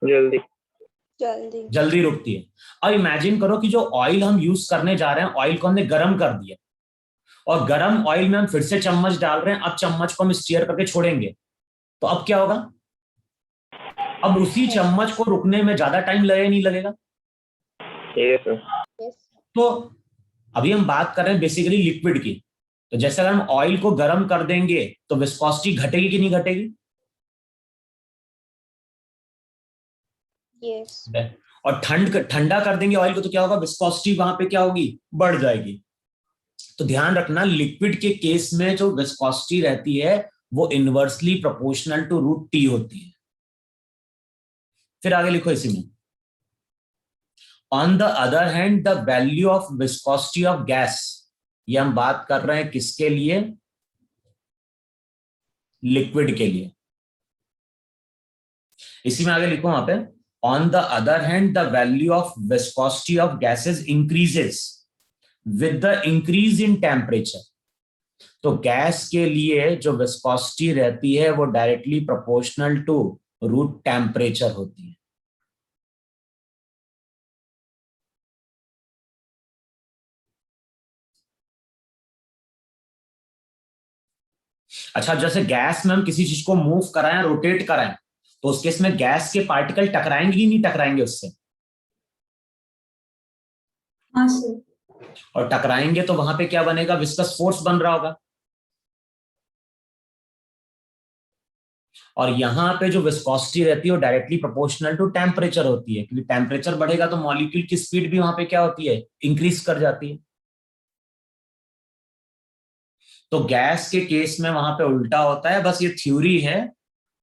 जल्दी। जल्दी रुकती है। अब इमेजिन करो कि जो ऑयल हम यूज करने जा रहे हैं, ऑयल को हमने गर्म कर दिया और गर्म ऑयल में हम फिर से चम्मच डाल रहे हैं, अब चम्मच को हम स्टीयर करके छोड़ेंगे, तो अब क्या होगा? अब उसी चम्मच को रुकने में ज्यादा टाइम लगेगा नहीं लगेगा? Yes sir. तो अभी हम बात कर रहे हैं बेसिकली लिक्विड की, तो जैसे अगर हम ऑयल को गर्म कर देंगे तो विस्कोसिटी घटेगी कि नहीं घटेगी? Yes. और ठंडा कर देंगे ऑयल को तो क्या होगा? विस्कोसिटी वहां पे क्या होगी? बढ़ जाएगी। तो ध्यान रखना, लिक्विड के केस में जो विस्कोसिटी रहती है वो इनवर्सली प्रोपोर्शनल टू √T होती है। फिर आगे लिखो इसी में, on the other hand the value of viscosity of gas, ये हम बात कर रहे हैं किसके लिए? लिक्विड के लिए। इसी में आगे लिखो वहां पे, on the other hand the value of viscosity of gases increases with the increase in temperature. तो गैस के लिए जो विस्कोसिटी रहती है वो directly proportional to root temperature होती है। अच्छा, जैसे गैस में हम किसी चीज को मूव कराएं, रोटेट कराएं, तो उस केस में गैस के पार्टिकल टकराएंगे ही नहीं टकराएंगे उससे? हाँ सर। और टकराएंगे तो वहां पे क्या बनेगा? विस्कस फोर्स बन रहा होगा। और यहाँ पे जो विस्कोसिटी रहती है वो डायरेक्टली प्रोपोर्शनल टू टेम्परेचर होती है, क्योंकि टेम्परेचर बढ़ेगा तो मॉलिक्यूल की स्पीड भी वहां पे क्या होती है? इंक्रीज कर जाती है। तो गैस के केस में वहां पे उल्टा होता है, बस ये थ्योरी है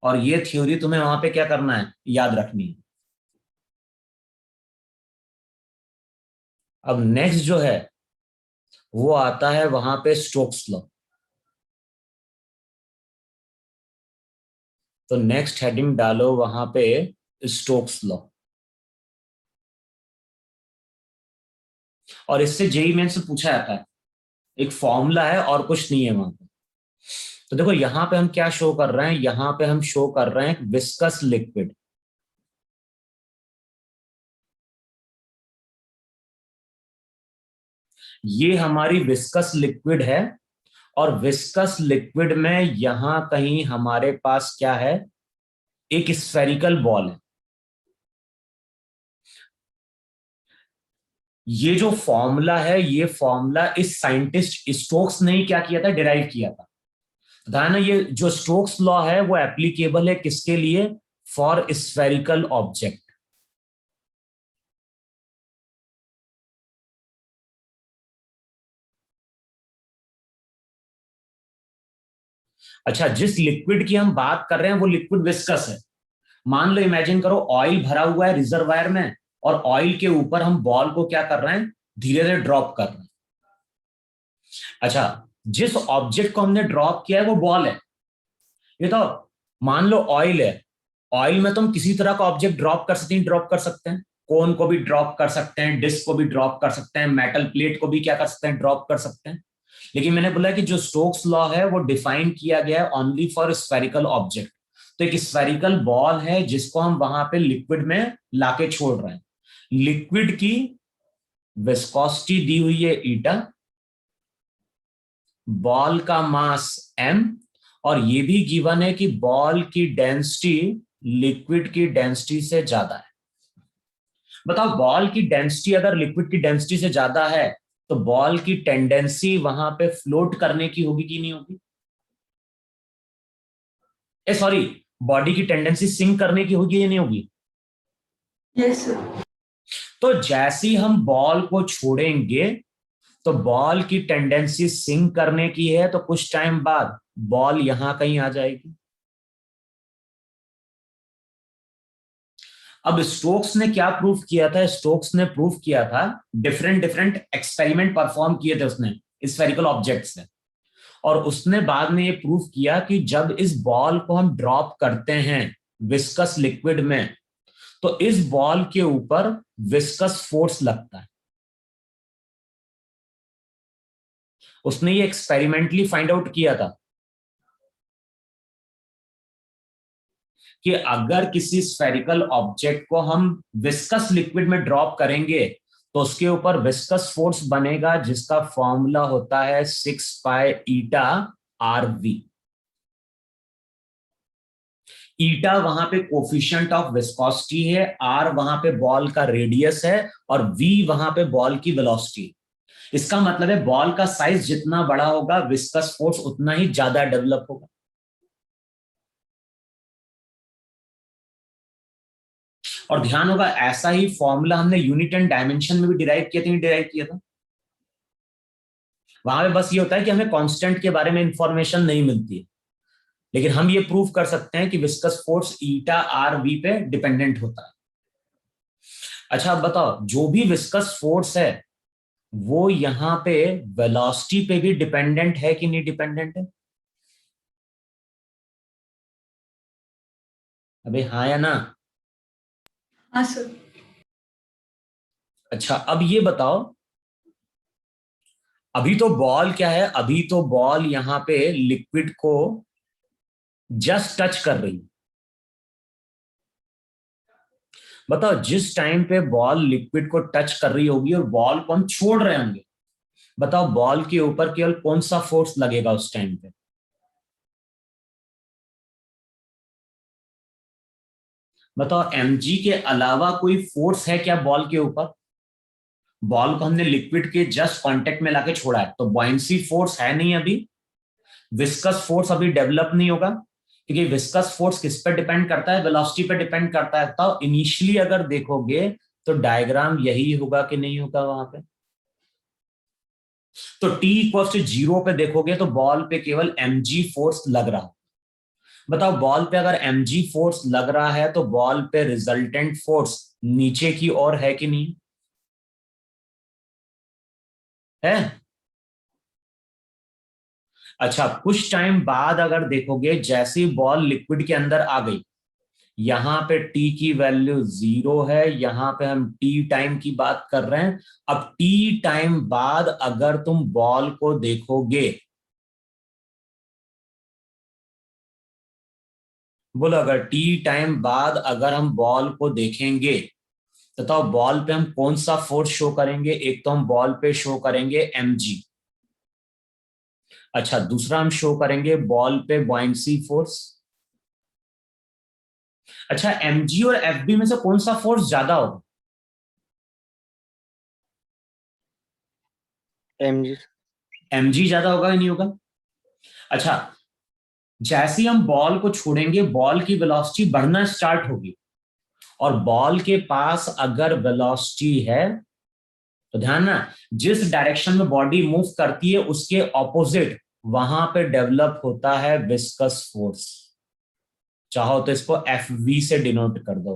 और ये थ्योरी तुम्हें वहां पे क्या करना है? याद रखनी है। अब नेक्स्ट जो है वो आता है वहां पे स्टोक्स लॉ। तो नेक्स्ट हेडिंग डालो वहां पे, स्टोक्स लॉ। और इससे जेई मेंस से पूछा जाता है, एक फॉर्मूला है और कुछ नहीं है वहां पे। तो देखो यहां पे हम क्या शो कर रहे हैं, यहां पे हम शो कर रहे हैं विस्कस लिक्विड। ये हमारी विस्कस लिक्विड है और विस्कस लिक्विड में यहां कहीं हमारे पास क्या है? एक स्फेरिकल बॉल है। ये जो फॉर्मूला है, ये फॉर्मूला इस साइंटिस्ट स्टोक्स ने क्या किया था, डिराइव किया था। था ना, ये जो स्टोक्स लॉ है वो एप्लीकेबल है किसके लिए, फॉर स्फेरिकल ऑब्जेक्ट। अच्छा, जिस लिक्विड की हम बात कर रहे हैं वो लिक्विड विस्कस है। मान लो, इमेजिन करो ऑयल भरा हुआ है रिजर्वायर में, और ऑयल के ऊपर हम बॉल को क्या कर रहे हैं, धीरे धीरे ड्रॉप कर रहे हैं। अच्छा, जिस ऑब्जेक्ट को हमने ड्रॉप किया है वो बॉल है। ये तो मान लो ऑयल है, ऑयल में तो हम किसी तरह का ऑब्जेक्ट ड्रॉप कर सकते हैं, ड्रॉप कर सकते हैं, कोन को भी ड्रॉप कर सकते हैं, डिस्क को भी ड्रॉप कर सकते हैं, मेटल प्लेट को भी क्या कर सकते हैं, ड्रॉप कर सकते हैं। लेकिन मैंने बोला कि जो स्टोक्स लॉ है वो डिफाइन किया गया है ओनली फॉर स्फेरिकल ऑब्जेक्ट। तो एक स्फेरिकल बॉल है जिसको हम वहां पे लिक्विड में लाके छोड़ रहे हैं। लिक्विड की विस्कोसिटी दी हुई है ईटा, बॉल का मास m, और ये भी गिवन है कि बॉल की डेंसिटी लिक्विड की डेंसिटी से ज्यादा है। बताओ, बॉल की डेंसिटी अगर लिक्विड की डेंसिटी से ज्यादा है तो बॉल की टेंडेंसी वहां पे फ्लोट करने की होगी कि नहीं होगी, सॉरी, बॉडी की टेंडेंसी सिंक करने की होगी या नहीं होगी। Yes sir. तो जैसे ही हम बॉल को छोड़ेंगे तो बॉल की टेंडेंसी सिंक करने की है, तो कुछ टाइम बाद बॉल यहां कहीं आ जाएगी। अब स्टोक्स ने क्या प्रूफ किया था, स्टोक्स ने प्रूफ किया था, डिफरेंट डिफरेंट एक्सपेरिमेंट परफॉर्म किए थे उसने स्फेरिकल ऑब्जेक्ट से, और उसने बाद में ये प्रूफ किया कि जब इस बॉल को हम ड्रॉप करते हैं विस्कस लिक्विड में, तो इस बॉल के ऊपर विस्कस फोर्स लगता है। उसने ये एक्सपेरिमेंटली फाइंड आउट किया था कि अगर किसी स्फेरिकल ऑब्जेक्ट को हम विस्कस लिक्विड में ड्रॉप करेंगे तो उसके ऊपर विस्कस फोर्स बनेगा, जिसका फॉर्मूला होता है 6 पाई ईटा आर वी। ईटा वहां पे कोफिशिएंट ऑफ विस्कोसिटी है, आर वहां पे बॉल का रेडियस है, और वी वहां पे बॉल की वेलोसिटी। इसका मतलब है बॉल का साइज जितना बड़ा होगा विस्कस फोर्स उतना ही ज्यादा डेवलप होगा। और ध्यान होगा, ऐसा ही फॉर्मूला हमने यूनिट एंड डायमेंशन में भी डिराइव किया था, डिराइव किया था। वहां पे बस ये होता है कि हमें कांस्टेंट के बारे में इंफॉर्मेशन नहीं मिलती है, लेकिन हम ये प्रूव कर सकते हैं कि viscous force eta R V पे डिपेंडेंट होता है। अच्छा, अब बताओ, जो भी विस्कस फोर्स है वो यहां पे वेलोसिटी पे भी डिपेंडेंट है कि नहीं डिपेंडेंट है। अबे हाँ या ना। हाँ सर। अच्छा, अब ये बताओ, अभी तो बॉल क्या है, अभी तो बॉल यहां पे लिक्विड को जस्ट टच कर रही है। बताओ, जिस टाइम पे बॉल लिक्विड को टच कर रही होगी और बॉल को हम छोड़ रहे होंगे, बताओ बॉल के ऊपर केवल कौन सा फोर्स लगेगा उस टाइम पे। बताओ, mg के अलावा कोई फोर्स है क्या बॉल के ऊपर। बॉल को हमने लिक्विड के जस्ट कांटेक्ट में लाके छोड़ा है, तो बॉयंसी फोर्स है नहीं अभी, विस्कस फोर्स अभी डेवलप नहीं होगा, क्योंकि विस्कस फोर्स किस पे डिपेंड करता है, वेलोसिटी पे डिपेंड करता है। तो इनिशियली अगर देखोगे तो डायग्राम यही होगा कि नहीं होगा वहां पे। तो t इक्वल टू 0 पे देखोगे तो बॉल पे केवल mg फोर्स लग रहा है। बताओ, बॉल पे अगर mg फोर्स लग रहा है तो बॉल पे रिजल्टेंट फोर्स नीचे की ओर है कि नहीं है। अच्छा, कुछ टाइम बाद अगर देखोगे, जैसे बॉल लिक्विड के अंदर आ गई, यहां पे t की वैल्यू 0 है, यहां पे हम t टाइम की बात कर रहे हैं। अब t टाइम बाद अगर तुम बॉल को देखोगे, बोलो, अगर t टाइम बाद अगर हम बॉल को देखेंगे तो बताओ बॉल पे हम कौन सा फोर्स शो करेंगे। एक तो हम बॉल पे शो करेंगे mg। अच्छा, दूसरा हम शो करेंगे बॉल पे बॉयंसी फोर्स। अच्छा, mg और fb में से कौन सा फोर्स ज्यादा होगा। mg mg ज्यादा होगा या नहीं होगा? अच्छा, जैसे ही हम बॉल को छोड़ेंगे बॉल की वेलोसिटी बढ़ना स्टार्ट होगी, और बॉल के पास अगर वेलोसिटी है तो ध्यान ना, जिस डायरेक्शन में बॉडी मूव करती है उसके ऑपोजिट वहां पे डेवलप होता है विस्कस फोर्स। चाहो तो इसको एफ वी से डिनोट कर दो।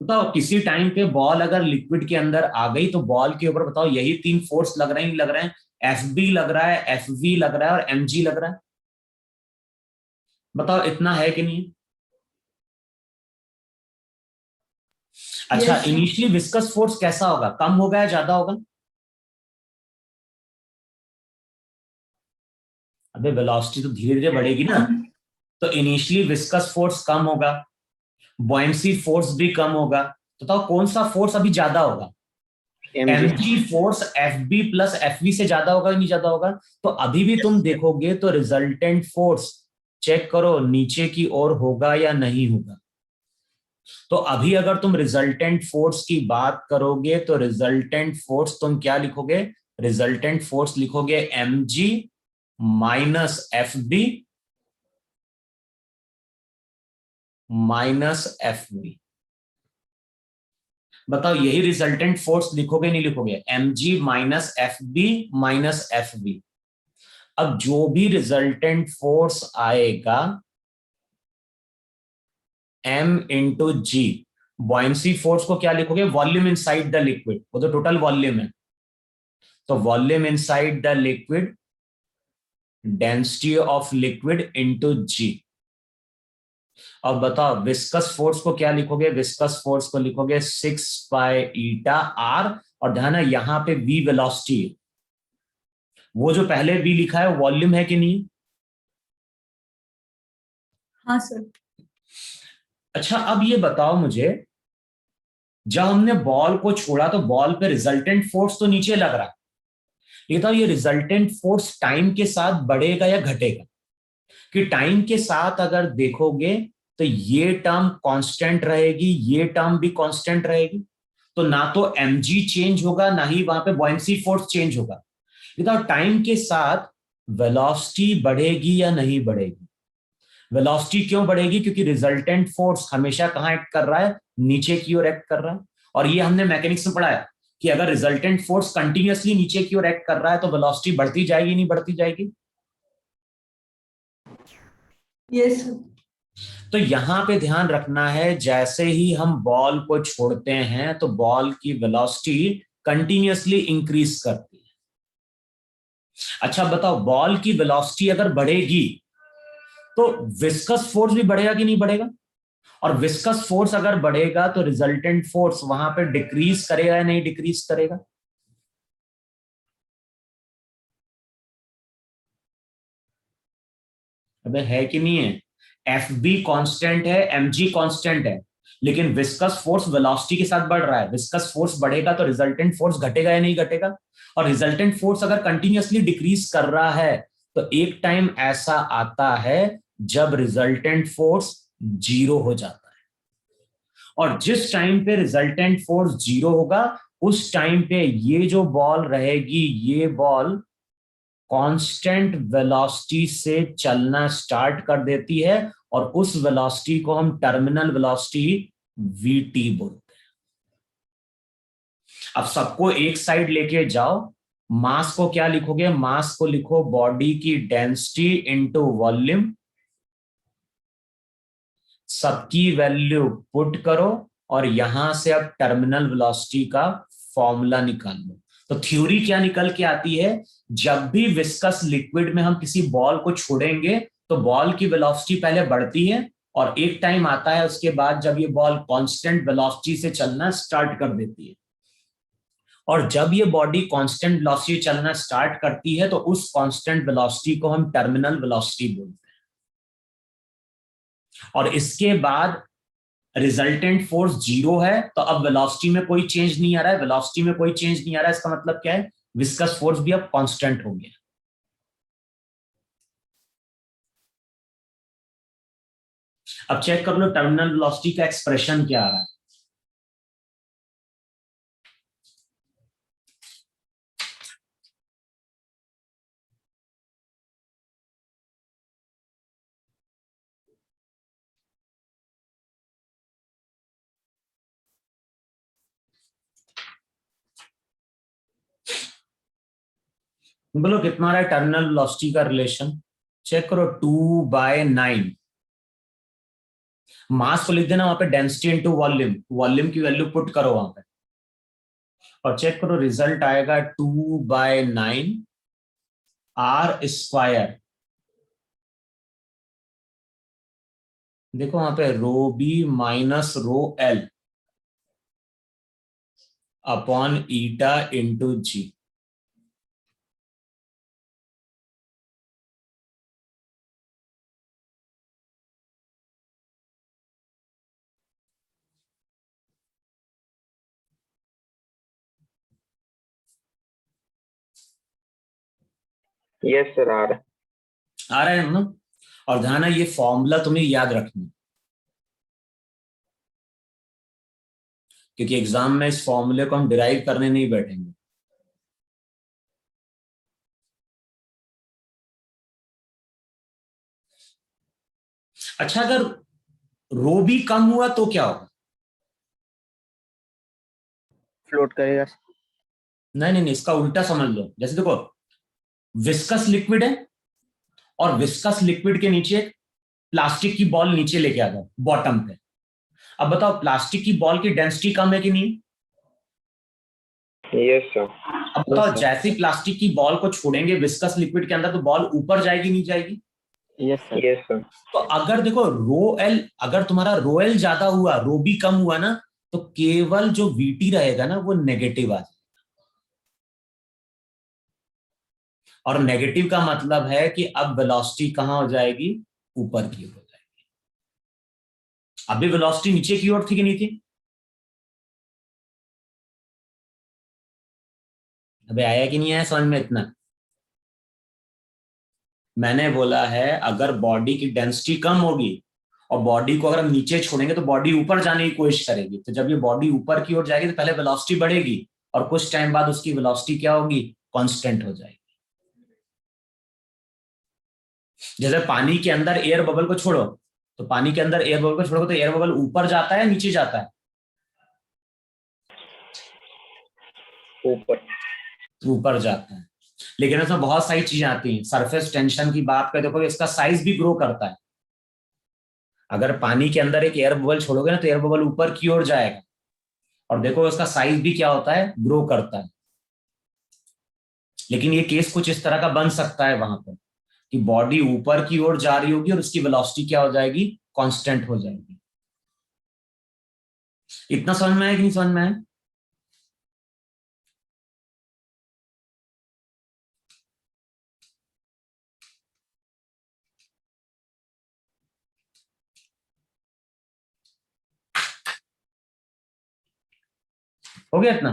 बताओ किसी टाइम पे बॉल अगर लिक्विड के अंदर आ गई तो बॉल के ऊपर बताओ यही तीन फोर्स लग रहे हैं, नहीं लग रहे हैं? एफ बी लग रहा है, एफ वी लग रहा है और एम जी लग रहा है। बताओ इतना है कि नहीं? अच्छा, Yes, sir. Initially viscous force कैसा होगा, कम होगा या ज्यादा होगा? अबे वेलोसिटी तो धीरे धीरे बढ़ेगी ना, हाँ, तो इनिशियली विस्कस फोर्स कम होगा, बॉयंसी फोर्स भी कम होगा। तो बताओ कौन सा फोर्स अभी ज्यादा होगा? mg mg force F B plus F V से ज्यादा होगा या नहीं ज्यादा होगा? तो अभी भी तुम देखोगे तो रिजल्टेंट फोर्स चेक करो नीचे की ओर होगा या नहीं होगा। तो अभी अगर तुम रिजल्टेंट फोर्स की बात करोगे तो रिजल्टेंट फोर्स तुम क्या लिखोगे? रिजल्टेंट फोर्स लिखोगे mg minus F B minus F V. बताओ यही रिजल्टेंट फोर्स लिखोगे नहीं लिखोगे? mg minus F B minus F V. अब जो भी रिजल्टेंट फोर्स आएगा m into G, buoyancy force को क्या लिखोगे? वॉल्यूम इनसाइड द लिक्विड, वो तो टोटल वॉल्यूम है। तो volume inside the liquid, density of liquid into g. अब बताओ विस्कस फोर्स को क्या लिखोगे? विस्कस फोर्स को लिखोगे 6 पाई ईटा आर, और ध्यान है यहां पे v वेलोसिटी है। वो जो पहले v लिखा है वॉल्यूम है कि नहीं? हाँ सर। अच्छा, अब ये बताओ मुझे, जब हमने बॉल को छोड़ा तो बॉल पे रिजल्टेंट फोर्स तो नीचे लग रहा है, ये बताओ ये रिजल्टेंट फोर्स टाइम के साथ बढ़ेगा या घटेगा? कि टाइम के साथ अगर देखोगे तो ये टर्म कांस्टेंट रहेगी, ये टर्म भी कांस्टेंट रहेगी, तो ना तो mg चेंज होगा ना ही वहां पे बॉयंसी फोर्स चेंज होगा। बताओ टाइम के साथ वेलोसिटी बढ़ेगी या नहीं बढ़ेगी? वेलोसिटी क्यों बढ़ेगी? क्योंकि रिजल्टेंट फोर्स हमेशा कहां एक्ट कर रहा है? नीचे की ओर एक्ट कर रहा है। और ये हमने मैकेनिक्स में पढ़ा है कि अगर रिजल्टेंट फोर्स कंटिन्यूअसली नीचे की ओर एक्ट कर रहा है तो वेलोसिटी बढ़ती जाएगी नहीं बढ़ती जाएगी? Yes, sir. तो यहां पे ध्यान रखना है, जैसे ही हम बॉल को छोड़ते हैं तो बॉल की वेलोसिटी कंटिन्यूअसली इंक्रीज करती है। अच्छा बताओ, बॉल की वेलोसिटी अगर बढ़ेगी तो विस्कस फोर्स भी बढ़ेगा कि नहीं बढ़ेगा? और विस्कस फोर्स अगर बढ़ेगा तो रिजल्टेंट फोर्स वहां पे डिक्रीज करेगा या नहीं डिक्रीज करेगा? अबे है कि नहीं है? एफ बी कॉन्स्टेंट है, एम जी कॉन्स्टेंट है, लेकिन विस्कस फोर्स वेलोसिटी के साथ बढ़ रहा है। विस्कस फोर्स बढ़ेगा तो रिजल्टेंट फोर्स घटेगा या नहीं घटेगा? और रिजल्टेंट फोर्स अगर कंटिन्यूअसली डिक्रीज कर रहा है तो एक टाइम ऐसा आता है जब रिजल्टेंट फोर्स जीरो हो जाता है। और जिस टाइम पे रिजल्टेंट फोर्स जीरो होगा उस टाइम पे ये जो बॉल रहेगी, ये बॉल कांस्टेंट वेलोसिटी से चलना स्टार्ट कर देती है, और उस वेलोसिटी को हम टर्मिनल वेलोसिटी वीटी बोलते हैं। अब सबको एक साइड लेके जाओ, मास को क्या लिखोगे? मास को लिखो बॉडी की डेंसिटी इंटू वॉल्यूम, सबकी वैल्यू पुट करो, और यहां से अब टर्मिनल वेलोसिटी का फॉर्मूला निकाल लो। तो थ्योरी क्या निकल के आती है? जब भी विस्कस लिक्विड में हम किसी बॉल को छोड़ेंगे तो बॉल की वेलोसिटी पहले बढ़ती है, और एक टाइम आता है उसके बाद जब ये बॉल कांस्टेंट वेलोसिटी से चलना स्टार्ट कर देती है। और जब ये बॉडी कांस्टेंट वेलोसिटी चलना स्टार्ट करती है तो उस कांस्टेंट वेलोसिटी को हम टर्मिनल वेलोसिटी बोलते हैं। और इसके बाद रिजल्टेंट फोर्स जीरो है तो अब वेलोसिटी में कोई चेंज नहीं आ रहा है, वेलोसिटी में कोई चेंज नहीं आ रहा है, इसका मतलब क्या है? विस्कस फोर्स भी अब कांस्टेंट हो गया। अब चेक कर लो टर्मिनल वेलोसिटी का एक्सप्रेशन क्या आ रहा है। बोलो कितना रहा है टर्मिनल वेलोसिटी का रिलेशन, चेक करो 2/9। मास को लिख देना वहां पे डेंसिटी इनटू वॉल्यूम, वॉल्यूम की वैल्यू पुट करो वहां पे और चेक करो, रिजल्ट आएगा 2/9 आर स्क्वायर। देखो वहां पे rho b minus rho l upon eta into g. Yes sir, आ रहा है। आ रहा है ना? और ध्यान है ये फॉर्मूला तुम्हें याद रखना, क्योंकि एग्जाम में इस फॉर्मूले को हम डिराइव करने नहीं बैठेंगे। अच्छा, अगर रो भी कम हुआ तो क्या होगा? फ्लोट करेगा सर। नहीं नहीं नहीं, इसका उल्टा समझ लो। जैसे देखो, विस्कस लिक्विड है और विस्कस लिक्विड के नीचे एक प्लास्टिक की बॉल नीचे लेके आ जाओ बॉटम पे। अब बताओ प्लास्टिक की बॉल की डेंसिटी कम है कि नहीं? Yes sir. अब बताओ Yes, sir. जैसे ही प्लास्टिक की बॉल को छोड़ेंगे विस्कस लिक्विड के अंदर तो बॉल ऊपर जाएगी नहीं जाएगी? Yes sir. Yes sir. तो अगर देखो रो एल, अगर तुम्हारा रो एल ज्यादा हुआ रो बी कम हुआ ना, तो केवल जो वीटी रहेगा ना वो नेगेटिव आ जाएगा। और नेगेटिव का मतलब है कि अब वेलोसिटी कहां हो जाएगी? ऊपर की ओर हो जाएगी। अभी वेलोसिटी नीचे की ओर थी कि नहीं थी? अबे आया कि नहीं आया समझ में इतना? मैंने बोला है अगर बॉडी की डेंसिटी कम होगी और बॉडी को अगर हम नीचे छोड़ेंगे तो बॉडी ऊपर जाने की कोशिश करेगी, तो जब ये बॉडी ऊपर की ओर जाएगी तो पहले वेलोसिटी बढ़ेगी और कुछ टाइम बाद उसकी वेलोसिटी क्या होगी? कांस्टेंट हो जाएगी। जैसे पानी के अंदर एयर बबल को छोड़ो, तो पानी के अंदर एयर बबल को छोड़ो तो एयर बबल ऊपर जाता है नीचे जाता है? ऊपर। ऊपर जाता है। लेकिन इसमें बहुत सारी चीजें आती हैं। सरफेस टेंशन की बात करें तो इसका साइज भी ग्रो करता है। अगर पानी के अंदर एक एयर बबल छोड़ोगे ना तो एयर बबल ऊपर की ओर जाएगा और देखो उसका साइज भी क्या होता है? ग्रो करता है। लेकिन ये केस कुछ इस तरह का बन सकता है वहां पर कि बॉडी ऊपर की ओर जा रही होगी और उसकी वेलोसिटी क्या हो जाएगी? कांस्टेंट हो जाएगी। इतना समझ में आया कि नहीं समझ में आया? हो गया इतना?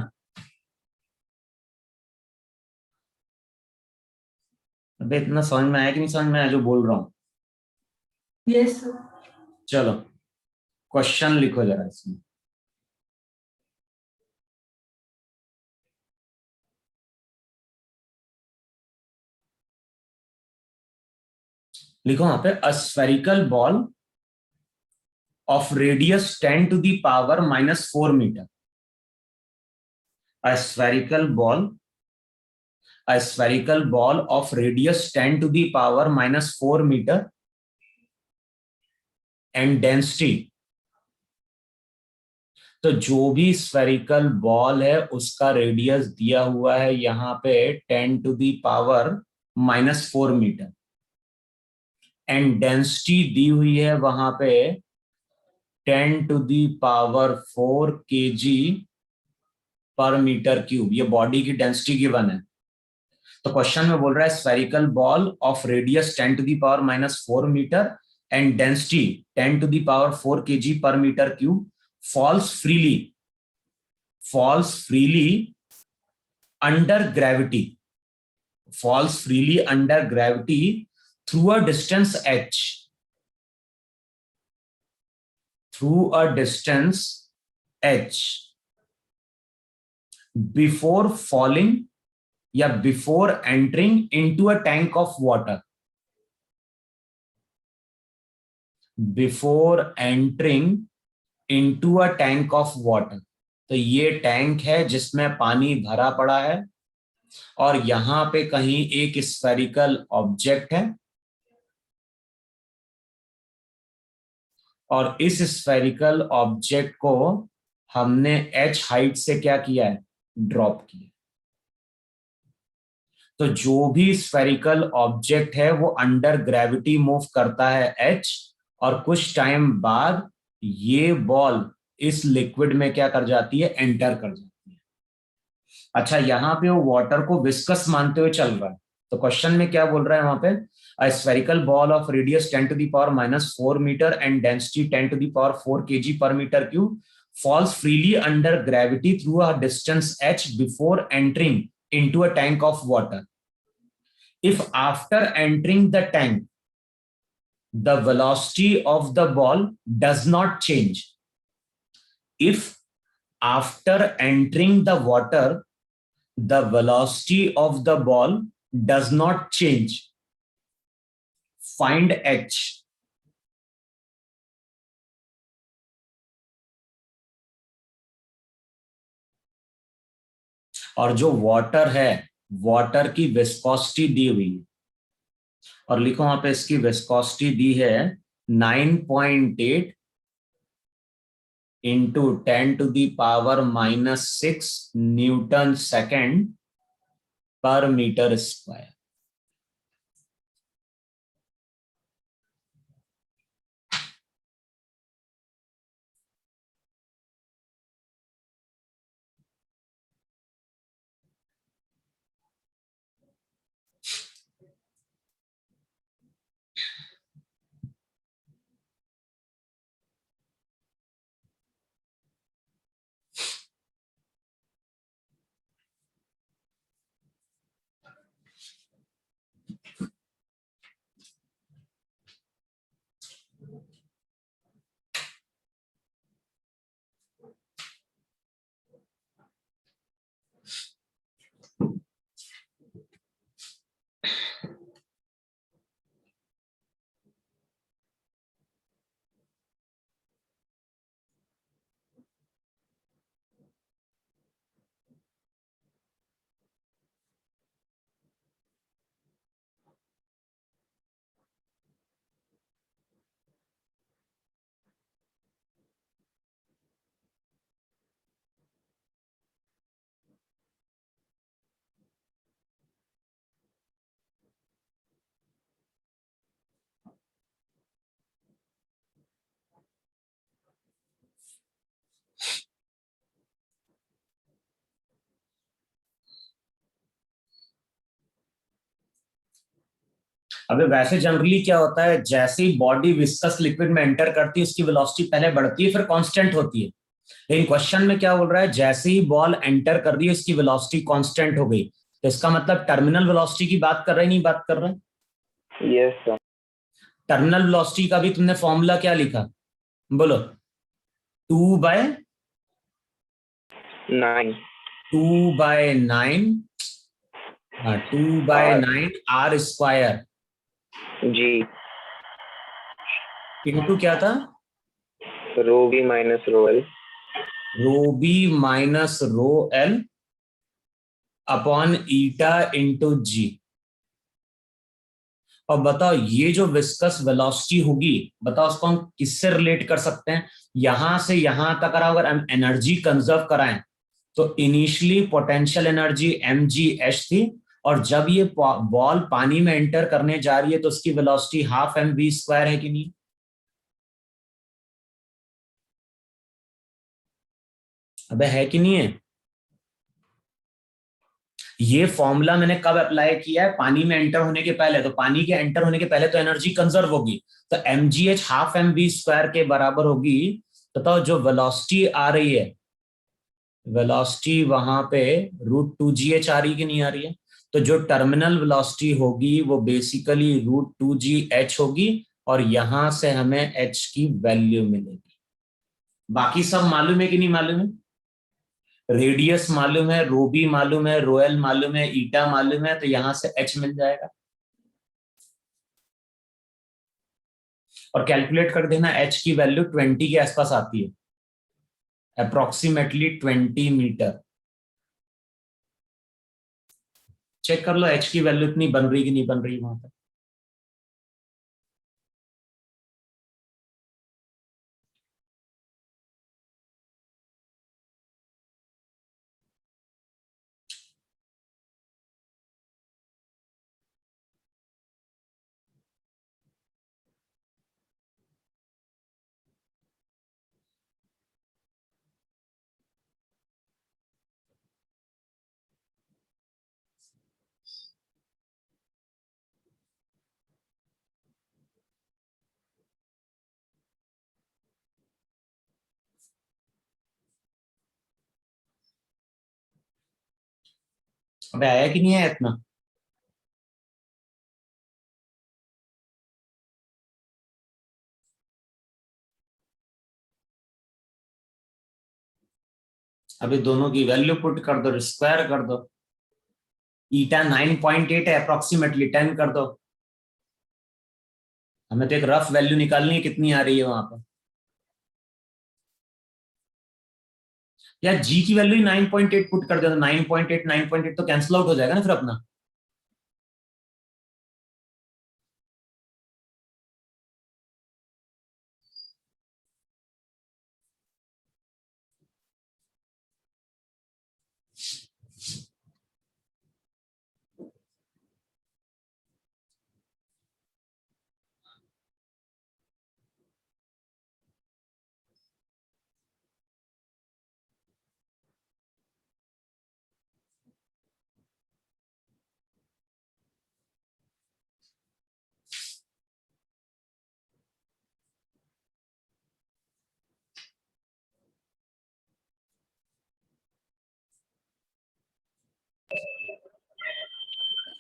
अबे इतना समझ में आया कि नहीं समझ में आया जो बोल रहा हूं? Yes, sir. चलो क्वेश्चन लिखो जरा इसमें। लिखो वहां पे a spherical ball of radius 10 to the power -4 मीटर। A spherical ball, a spherical ball of radius 10 to the power -4 meter and density। तो जो भी स्फेरिकल बॉल है उसका रेडियस दिया हुआ है यहाँ पे 10 to the power -4 metre and density दी हुई है वहां पे 10 to the power 4 kg per metre cube. ये बॉडी की डेंसिटी गिवन है। तो क्वेश्चन में बोल रहा है spherical ball of radius 10 to the power -4 metre and density 10 to the power 4 kg per metre cube falls freely under gravity through a distance h before falling या before entering into a tank of water। before entering into a tank of water, तो ये tank है जिसमें पानी भरा पड़ा है और यहां पे कहीं एक स्फेरिकल ऑब्जेक्ट है और इस स्फेरिकल ऑब्जेक्ट को हमने h हाइट से क्या किया है, ड्रॉप किया। तो जो भी स्फेरिकल ऑब्जेक्ट है वो अंडर ग्रेविटी मूव करता है h, और कुछ टाइम बाद ये बॉल इस लिक्विड में क्या कर जाती है, एंटर कर जाती है। अच्छा, यहाँ पे वो वाटर को विस्कस मानते हुए चल रहा है, तो क्वेश्चन में क्या बोल रहा है वहां पे, a spherical ball of radius 10 to the power minus 4 meter and density 10 to the power 4 kg per meter cube falls freely under gravity through a distance h before entering into a tank of water. If after entering the tank the velocity of the ball does not change, if after entering the water the velocity of the ball does not change, find h. और जो water है, water की viscosity दी हुई है, और लिखो वहां पे इसकी विस्कोसिटी दी है 9.8 into 10 to the power -6 newton second per metre square. अबे वैसे जनरली क्या होता है, जैसे ही बॉडी विस्कस लिक्विड में एंटर करती है उसकी वेलोसिटी पहले बढ़ती है फिर कांस्टेंट होती है, लेकिन क्वेश्चन में क्या बोल रहा है, जैसे ही बॉल एंटर कर रही है उसकी वेलोसिटी कांस्टेंट हो गई, तो इसका मतलब टर्मिनल वेलोसिटी की बात कर रहे नहीं बात कर रहे। Yes sir. टर्मिनल वेलोसिटी का भी तुमने फॉर्मूला क्या लिखा, बोलो, 2/9 2/9 2/9 आर स्क्वायर जी इंटू क्या था, rho b minus rho l, rho b minus rho l upon eta into g. और बताओ ये जो विस्कस वेलोसिटी होगी, बताओ उसको हम किससे रिलेट कर सकते हैं, यहां से यहां तक अगर हम एनर्जी कंजर्व कराएं तो इनिशियली पोटेंशियल एनर्जी mgh थी, और जब ये बॉल पानी में एंटर करने जा रही है तो उसकी वेलोसिटी हाफ mv² है कि नहीं। अबे है कि नहीं है। ये फॉर्मूला मैंने कब अप्लाई किया है, पानी में एंटर होने के पहले, तो पानी के एंटर होने के पहले तो एनर्जी कंजर्व होगी, तो mgh हाफ mv² के बराबर होगी। बताओ जो वेलोसिटी आ रही है, वेलोसिटी वहां पे √2gh आ रही कि नहीं आ रही है, तो जो टर्मिनल वेलोसिटी होगी वो बेसिकली √2gh होगी, और यहां से हमें h की वैल्यू मिलेगी। बाकी सब मालूम है कि नहीं मालूम है, रेडियस मालूम है, रोबी मालूम है, रोएल मालूम है, ईटा मालूम है, तो यहां से h मिल जाएगा, और कैलकुलेट कर देना, h की वैल्यू 20 के आसपास आती है, अप्रोक्सीमेटली 20 मीटर। चेक कर लो h की वैल्यू इतनी बन रही कि नहीं बन रही वहां पर। अबे आया कि नहीं आया इतना? अभी दोनों की वैल्यू पुट कर दो, स्क्वायर कर दो। ईटा 9.8 है, अप्रोक्सीमेटली 10 कर दो। हमें तो एक रफ वैल्यू निकालनी है कितनी आ रही है वहां पर। यार जी की वैल्यू 9.8 पुट कर दो, 9.8 तो कैंसिल आउट हो जाएगा ना फिर अपना।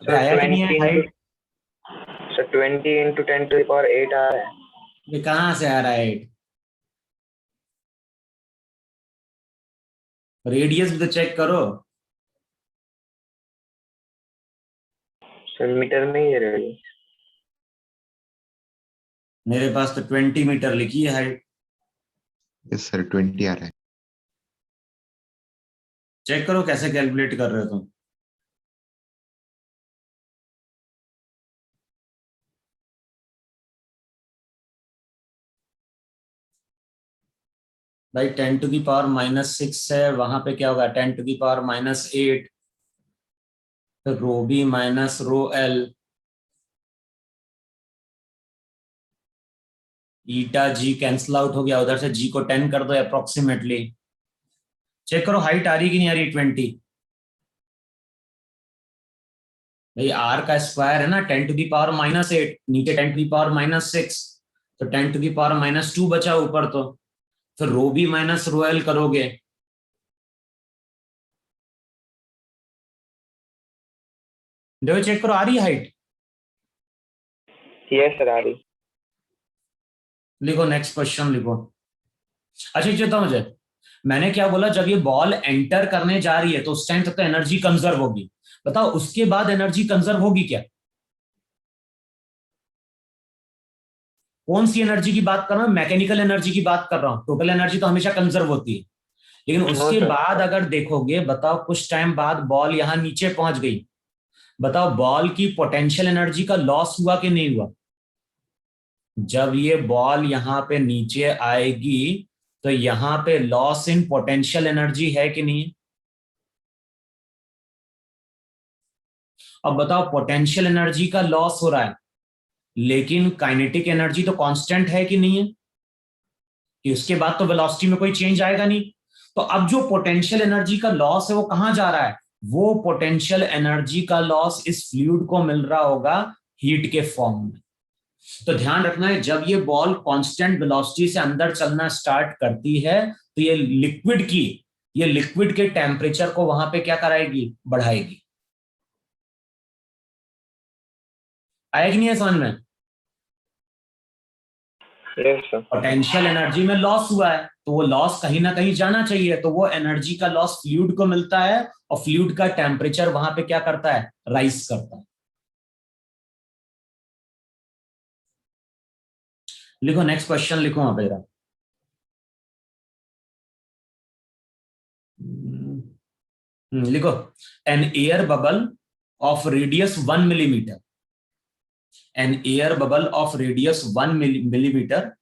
अबे सर आया कि नहीं है 20 इंटू हाइट? सर 20 × 10⁸ आ रहा है। ये कहाँ से आ रहा है हाइट? रेडियस भी तो चेक करो। सर मीटर में ही है रेडी। मेरे पास तो 20 मीटर लिखी है हाइट। यस सर 20 आ रहा है। चेक करो कैसे कैलकुलेट कर रहे हो तुम। भाई 10⁻⁻6 है, वहां पे क्या होगा 10⁻⁻8, तो रो बी माइनस रो एल, ईटा जी कैंसिल आउट हो गया, उधर से जी को 10 कर दो अप्रोक्सीमेटली। चेक करो हाइट आ रही कि नहीं आ रही 20। भाई आर का स्क्वायर है ना 10⁻⁻8, नीचे 10⁻⁻6, तो 10⁻⁻2 बचा ऊपर, तो फिर रो बी माइनस रो एल करोगे। देखो चेक करो आ रही हाइट। यस सर आ रही। लिखो नेक्स्ट क्वेश्चन लिखो। अच्छा ये चेता मुझे, मैंने क्या बोला, जब ये बॉल एंटर करने जा रही है तो उस टाइम तक तो एनर्जी कंजर्व होगी। बताओ उसके बाद एनर्जी कंजर्व होगी क्या? कौन सी एनर्जी की बात कर रहा हूं? मैकेनिकल एनर्जी की बात कर रहा हूं। टोटल एनर्जी तो हमेशा कंजर्व होती है, लेकिन नो उसके सर। बाद अगर देखोगे, बताओ कुछ टाइम बाद बॉल यहां नीचे पहुंच गई, बताओ बॉल की पोटेंशियल एनर्जी का लॉस हुआ कि नहीं हुआ? जब ये बॉल यहां पे नीचे आएगी तो यहां पे लॉस इन पोटेंशियल एनर्जी है कि नहीं? अब बताओ पोटेंशियल एनर्जी का लॉस हो रहा है, लेकिन काइनेटिक एनर्जी तो कांस्टेंट है कि नहीं है, कि उसके बाद तो वेलोसिटी में कोई चेंज आएगा नहीं। तो अब जो पोटेंशियल एनर्जी का लॉस है वो कहां जा रहा है? वो पोटेंशियल एनर्जी का लॉस इस फ्लूइड को मिल रहा होगा हीट के फॉर्म में। तो ध्यान रखना है, जब ये बॉल कांस्टेंट वेलोसिटी से अंदर चलना स्टार्ट करती है तो ये लिक्विड के टेम्परेचर को वहां पे क्या कराएगी? बढ़ाएगी। आया कि नहीं है समझ में? Yes sir. पोटेंशियल एनर्जी में लॉस हुआ है तो वो लॉस कहीं ना कहीं जाना चाहिए, तो वो एनर्जी का लॉस फ्लूइड को मिलता है और फ्लूइड का टेम्परेचर वहां पे क्या करता है? राइज करता है। लिखो नेक्स्ट क्वेश्चन लिखो वहां पे। लिखो an air bubble of radius 1 millimeter, an air bubble of radius 1 millimeter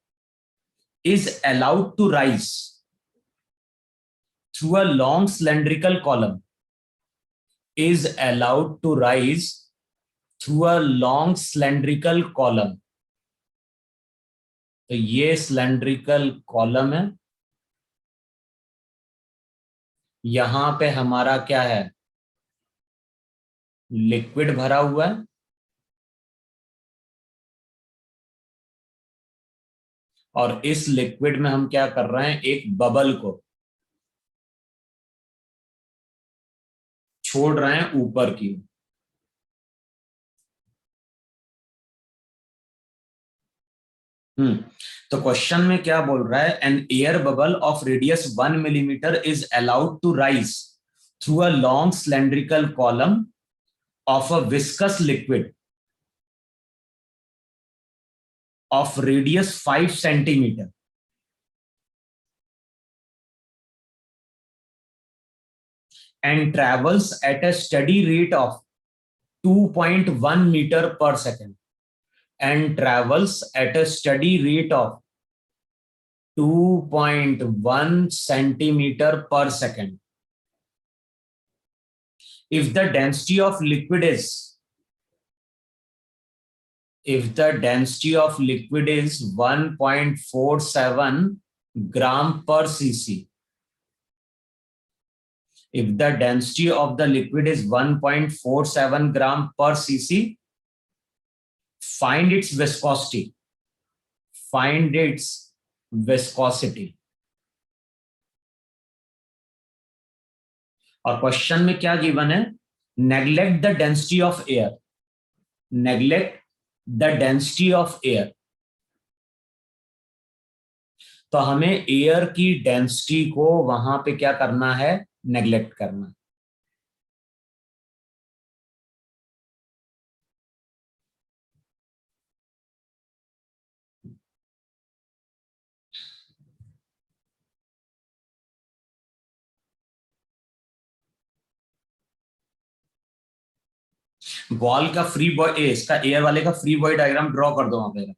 is allowed to rise through a long cylindrical column, is allowed to rise through a long cylindrical column. तो ये cylindrical column है, यहां पे हमारा क्या है, liquid भरा हुआ है, और इस लिक्विड में हम क्या कर रहे हैं, एक बबल को छोड़ रहे हैं ऊपर की। तो क्वेश्चन में क्या बोल रहा है, an air bubble of radius 1 millimeter is allowed to rise through a long cylindrical column of a viscous liquid of radius 5 centimeter and travels at a steady rate of 2.1 meter per second, and travels at a steady rate of 2.1 centimeter per second. If the density of liquid is if the density of liquid is 1.47 gram per cc, if the density of the liquid is 1.47 gram per cc, find its viscosity. Find its viscosity. और question में क्या given है, neglect the density of air, neglect the density of air. तो हमें air की density को वहां पे क्या करना है, नेग्लेक्ट करना। बॉल का फ्री बॉडी, इसका एयर वाले का फ्री बॉडी डायग्राम ड्रॉ कर दो वहां पे।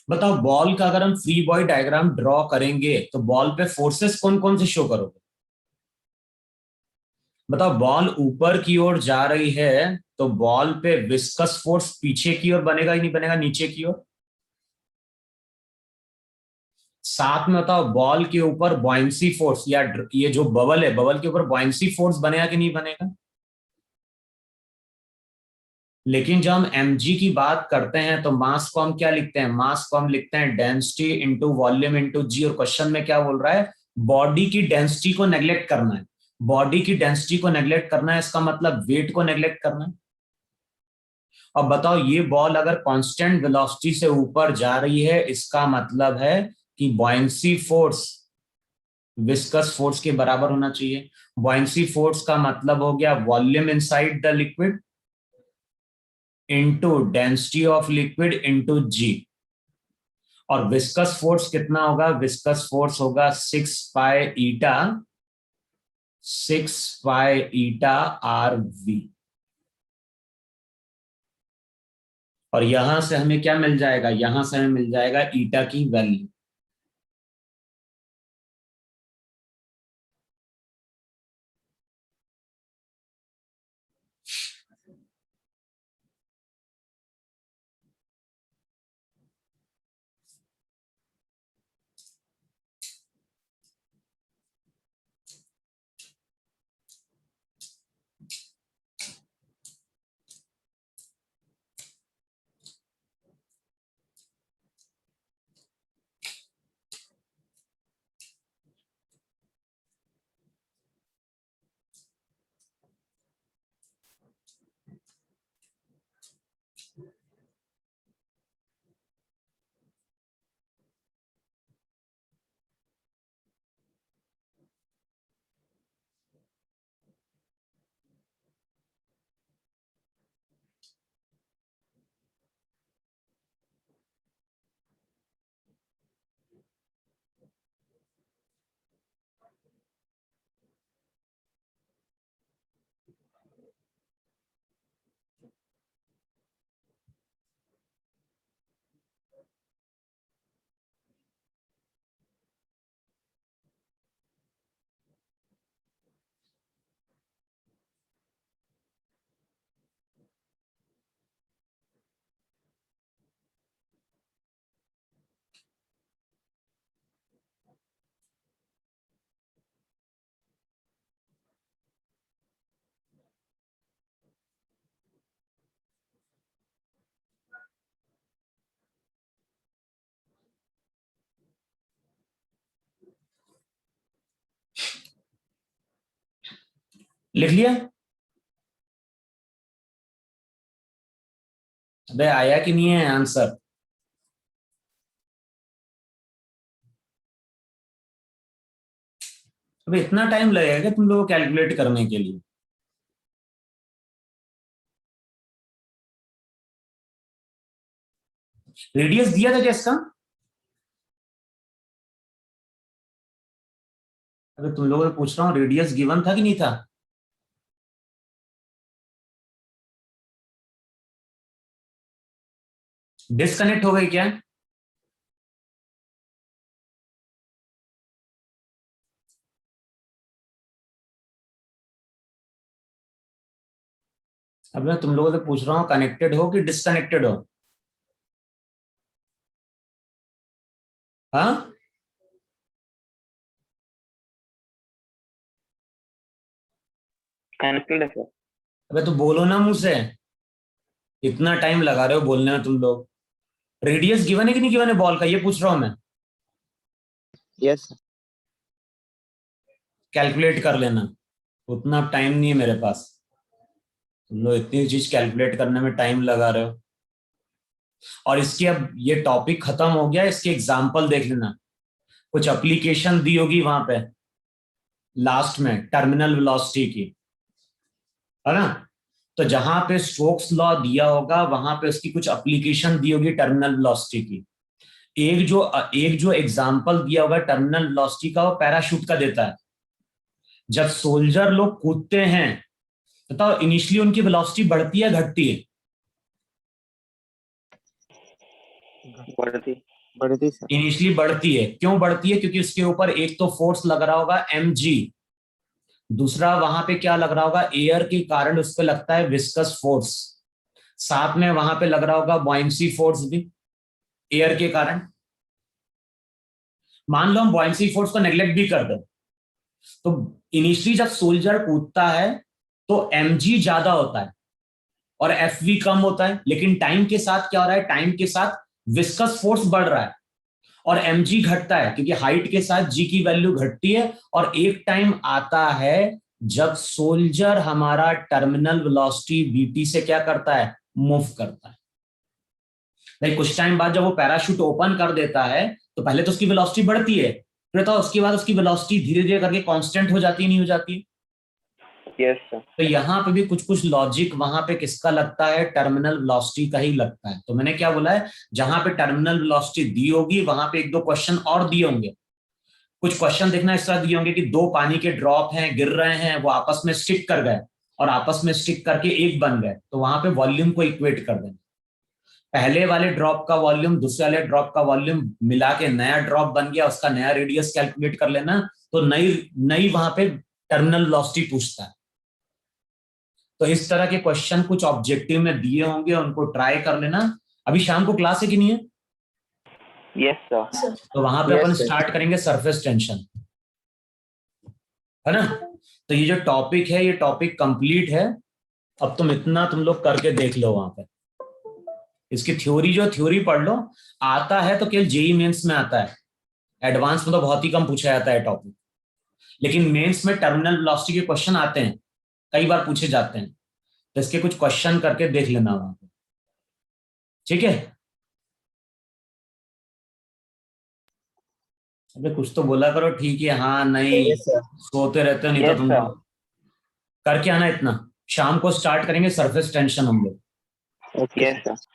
बताओ, बॉल का अगर हम फ्री बॉडी डायग्राम ड्रॉ करेंगे तो बॉल पे फोर्सेस कौन कौन से शो करोगे? बताओ, बॉल ऊपर की ओर जा रही है तो बॉल पे विस्कस फोर्स पीछे की ओर बनेगा ही नहीं बनेगा, नीचे की ओर। साथ में बताओ, बॉल के ऊपर बॉयंसी फोर्स, या ये जो बबल है, बबल के ऊपर बॉयंसी फोर्स बनेगा कि नहीं बनेगा? लेकिन जब हम mg की बात करते हैं तो मास को हम क्या लिखते हैं, मास को हम लिखते हैं density into volume into g. और क्वेश्चन में क्या बोल रहा है, बॉडी की डेंसिटी को नेग्लेक्ट करना है। बॉडी की डेंसिटी को नेग्लेक्ट करना है, इसका मतलब वेट को नेग्लेक्ट करना है। अब बताओ, ये बॉल अगर कांस्टेंट वेलोसिटी से ऊपर जा रही है, इसका मतलब है कि बॉयंसी फोर्स विस्कस फोर्स के बराबर होना चाहिए। बॉयंसी फोर्स का मतलब हो गया volume inside the liquid into density of liquid into g. और विस्कस फोर्स कितना होगा, विस्कस फोर्स होगा 6 पाई ईटा आर वी। और यहां से हमें क्या मिल जाएगा, यहां से हमें मिल जाएगा ईटा की वैल्यू। लिख लिया? अबे आया कि नहीं है आंसर? अबे इतना टाइम लगेगा तुम लोगों को कैलकुलेट करने के लिए? रेडियस दिया था क्या इसका? अबे तुम लोगों से पूछ रहा हूँ, रेडियस गिवन था कि नहीं था? डिस्कनेक्ट हो गई क्या? अब मैं तुम लोगों से पूछ रहा हूँ, कनेक्टेड हो कि डिस्कनेक्टेड हो? हाँ, कनेक्टेड है सर। अबे तो बोलो ना मुंह से, इतना टाइम लगा रहे हो बोलने में तुम लोग। रेडियस गिवन है कि नहीं गिवन है बॉल का, ये पूछ रहा हूं मैं। Yes sir. कैलकुलेट कर लेना, उतना टाइम नहीं है मेरे पास। तुम लोग इतनी चीज कैलकुलेट करने में टाइम लगा रहे हो। और इसके अब ये टॉपिक खत्म हो गया, इसके एग्जाम्पल देख लेना। कुछ एप्लीकेशन दी होगी वहां पे लास्ट में टर्मिनल वेलोसिटी की, है ना? तो जहां पे स्टोक्स लॉ दिया होगा वहां पे उसकी कुछ एप्लीकेशन दी होगी टर्मिनल वेलोसिटी की। एक जो एग्जाम्पल दिया होगा टर्मिनल वेलोसिटी का, वो पैराशूट का देता है। जब सोल्जर लोग कूदते हैं, बताओ इनिशियली उनकी वेलोसिटी बढ़ती है घटती है? बढ़ती। बढ़ती सर। इनिशियली बढ़ती है। क्यों बढ़ती है? क्योंकि उसके ऊपर एक तो फोर्स लग रहा होगा mg, दूसरा वहां पे क्या लग रहा होगा, एयर के कारण उस पर लगता है विस्कस फोर्स, साथ में वहां पे लग रहा होगा बॉयंसी फोर्स भी एयर के कारण। मान लो हम बॉयंसी फोर्स को नेग्लेक्ट भी कर दें, तो इनिशियली जब सोल्जर कूदता है तो mg ज्यादा होता है और fv कम होता है, लेकिन टाइम के साथ क्या हो रहा है, टाइम के साथ विस्कस फोर्स बढ़ रहा है और mg घटता है, क्योंकि हाइट के साथ g की वैल्यू घटती है। और एक टाइम आता है जब सोल्जर हमारा टर्मिनल वेलोसिटी vt से क्या करता है, मूव करता है। लाइक कुछ टाइम बाद जब वो पैराशूट ओपन कर देता है तो पहले तो उसकी वेलोसिटी बढ़ती है, फिर तो उसके बाद उसकी वेलोसिटी धीरे धीरे करके कांस्टेंट हो जाती है, नहीं हो जाती? Yes sir. तो यहाँ पे भी कुछ कुछ लॉजिक वहां पे किसका लगता है, टर्मिनल वेलोसिटी का ही लगता है। तो मैंने क्या बोला है, जहां पे टर्मिनल वेलोसिटी दी होगी वहां पे एक दो क्वेश्चन और दिए होंगे। कुछ क्वेश्चन देखना इस तरह दिए होंगे कि दो पानी के ड्रॉप हैं, गिर रहे हैं, वो आपस में स्टिक कर गए और आपस में स्टिक करके एक बन गए, तो वहां पे वॉल्यूम को इक्वेट कर देना। पहले वाले ड्रॉप का वॉल्यूम दूसरे वाले ड्रॉप का वॉल्यूम मिला के नया ड्रॉप बन गया, उसका नया रेडियस कैलकुलेट कर लेना। तो नई नई वहां पे टर्मिनल वेलोसिटी पूछता है। तो इस तरह के क्वेश्चन कुछ ऑब्जेक्टिव में दिए होंगे, उनको ट्राई कर लेना। अभी शाम को क्लास है कि नहीं है? Yes sir. तो वहां पे Yes, अपन sir. स्टार्ट करेंगे सरफेस टेंशन, है ना? तो ये जो टॉपिक है, ये टॉपिक कंप्लीट है। अब तुम लोग करके देख लो वहां पे। इसकी थ्योरी पढ़ लो। आता है तो केवल जेई मेंस में आता है, एडवांस में तो बहुत ही कम पूछा जाता है टॉपिक। लेकिन मेंस में टर्मिनल वेलोसिटी के क्वेश्चन आते हैं, कई बार पूछे जाते हैं। तो इसके कुछ क्वेश्चन करके देख लेना वहां पे, ठीक है? अबे कुछ तो बोला करो, ठीक है हाँ नहीं, यस सर। सोते रहते हो नहीं तो यस तुम सर। लोग। करके आना इतना। शाम को स्टार्ट करेंगे सरफेस टेंशन हम लोग। Okay yes sir. सर।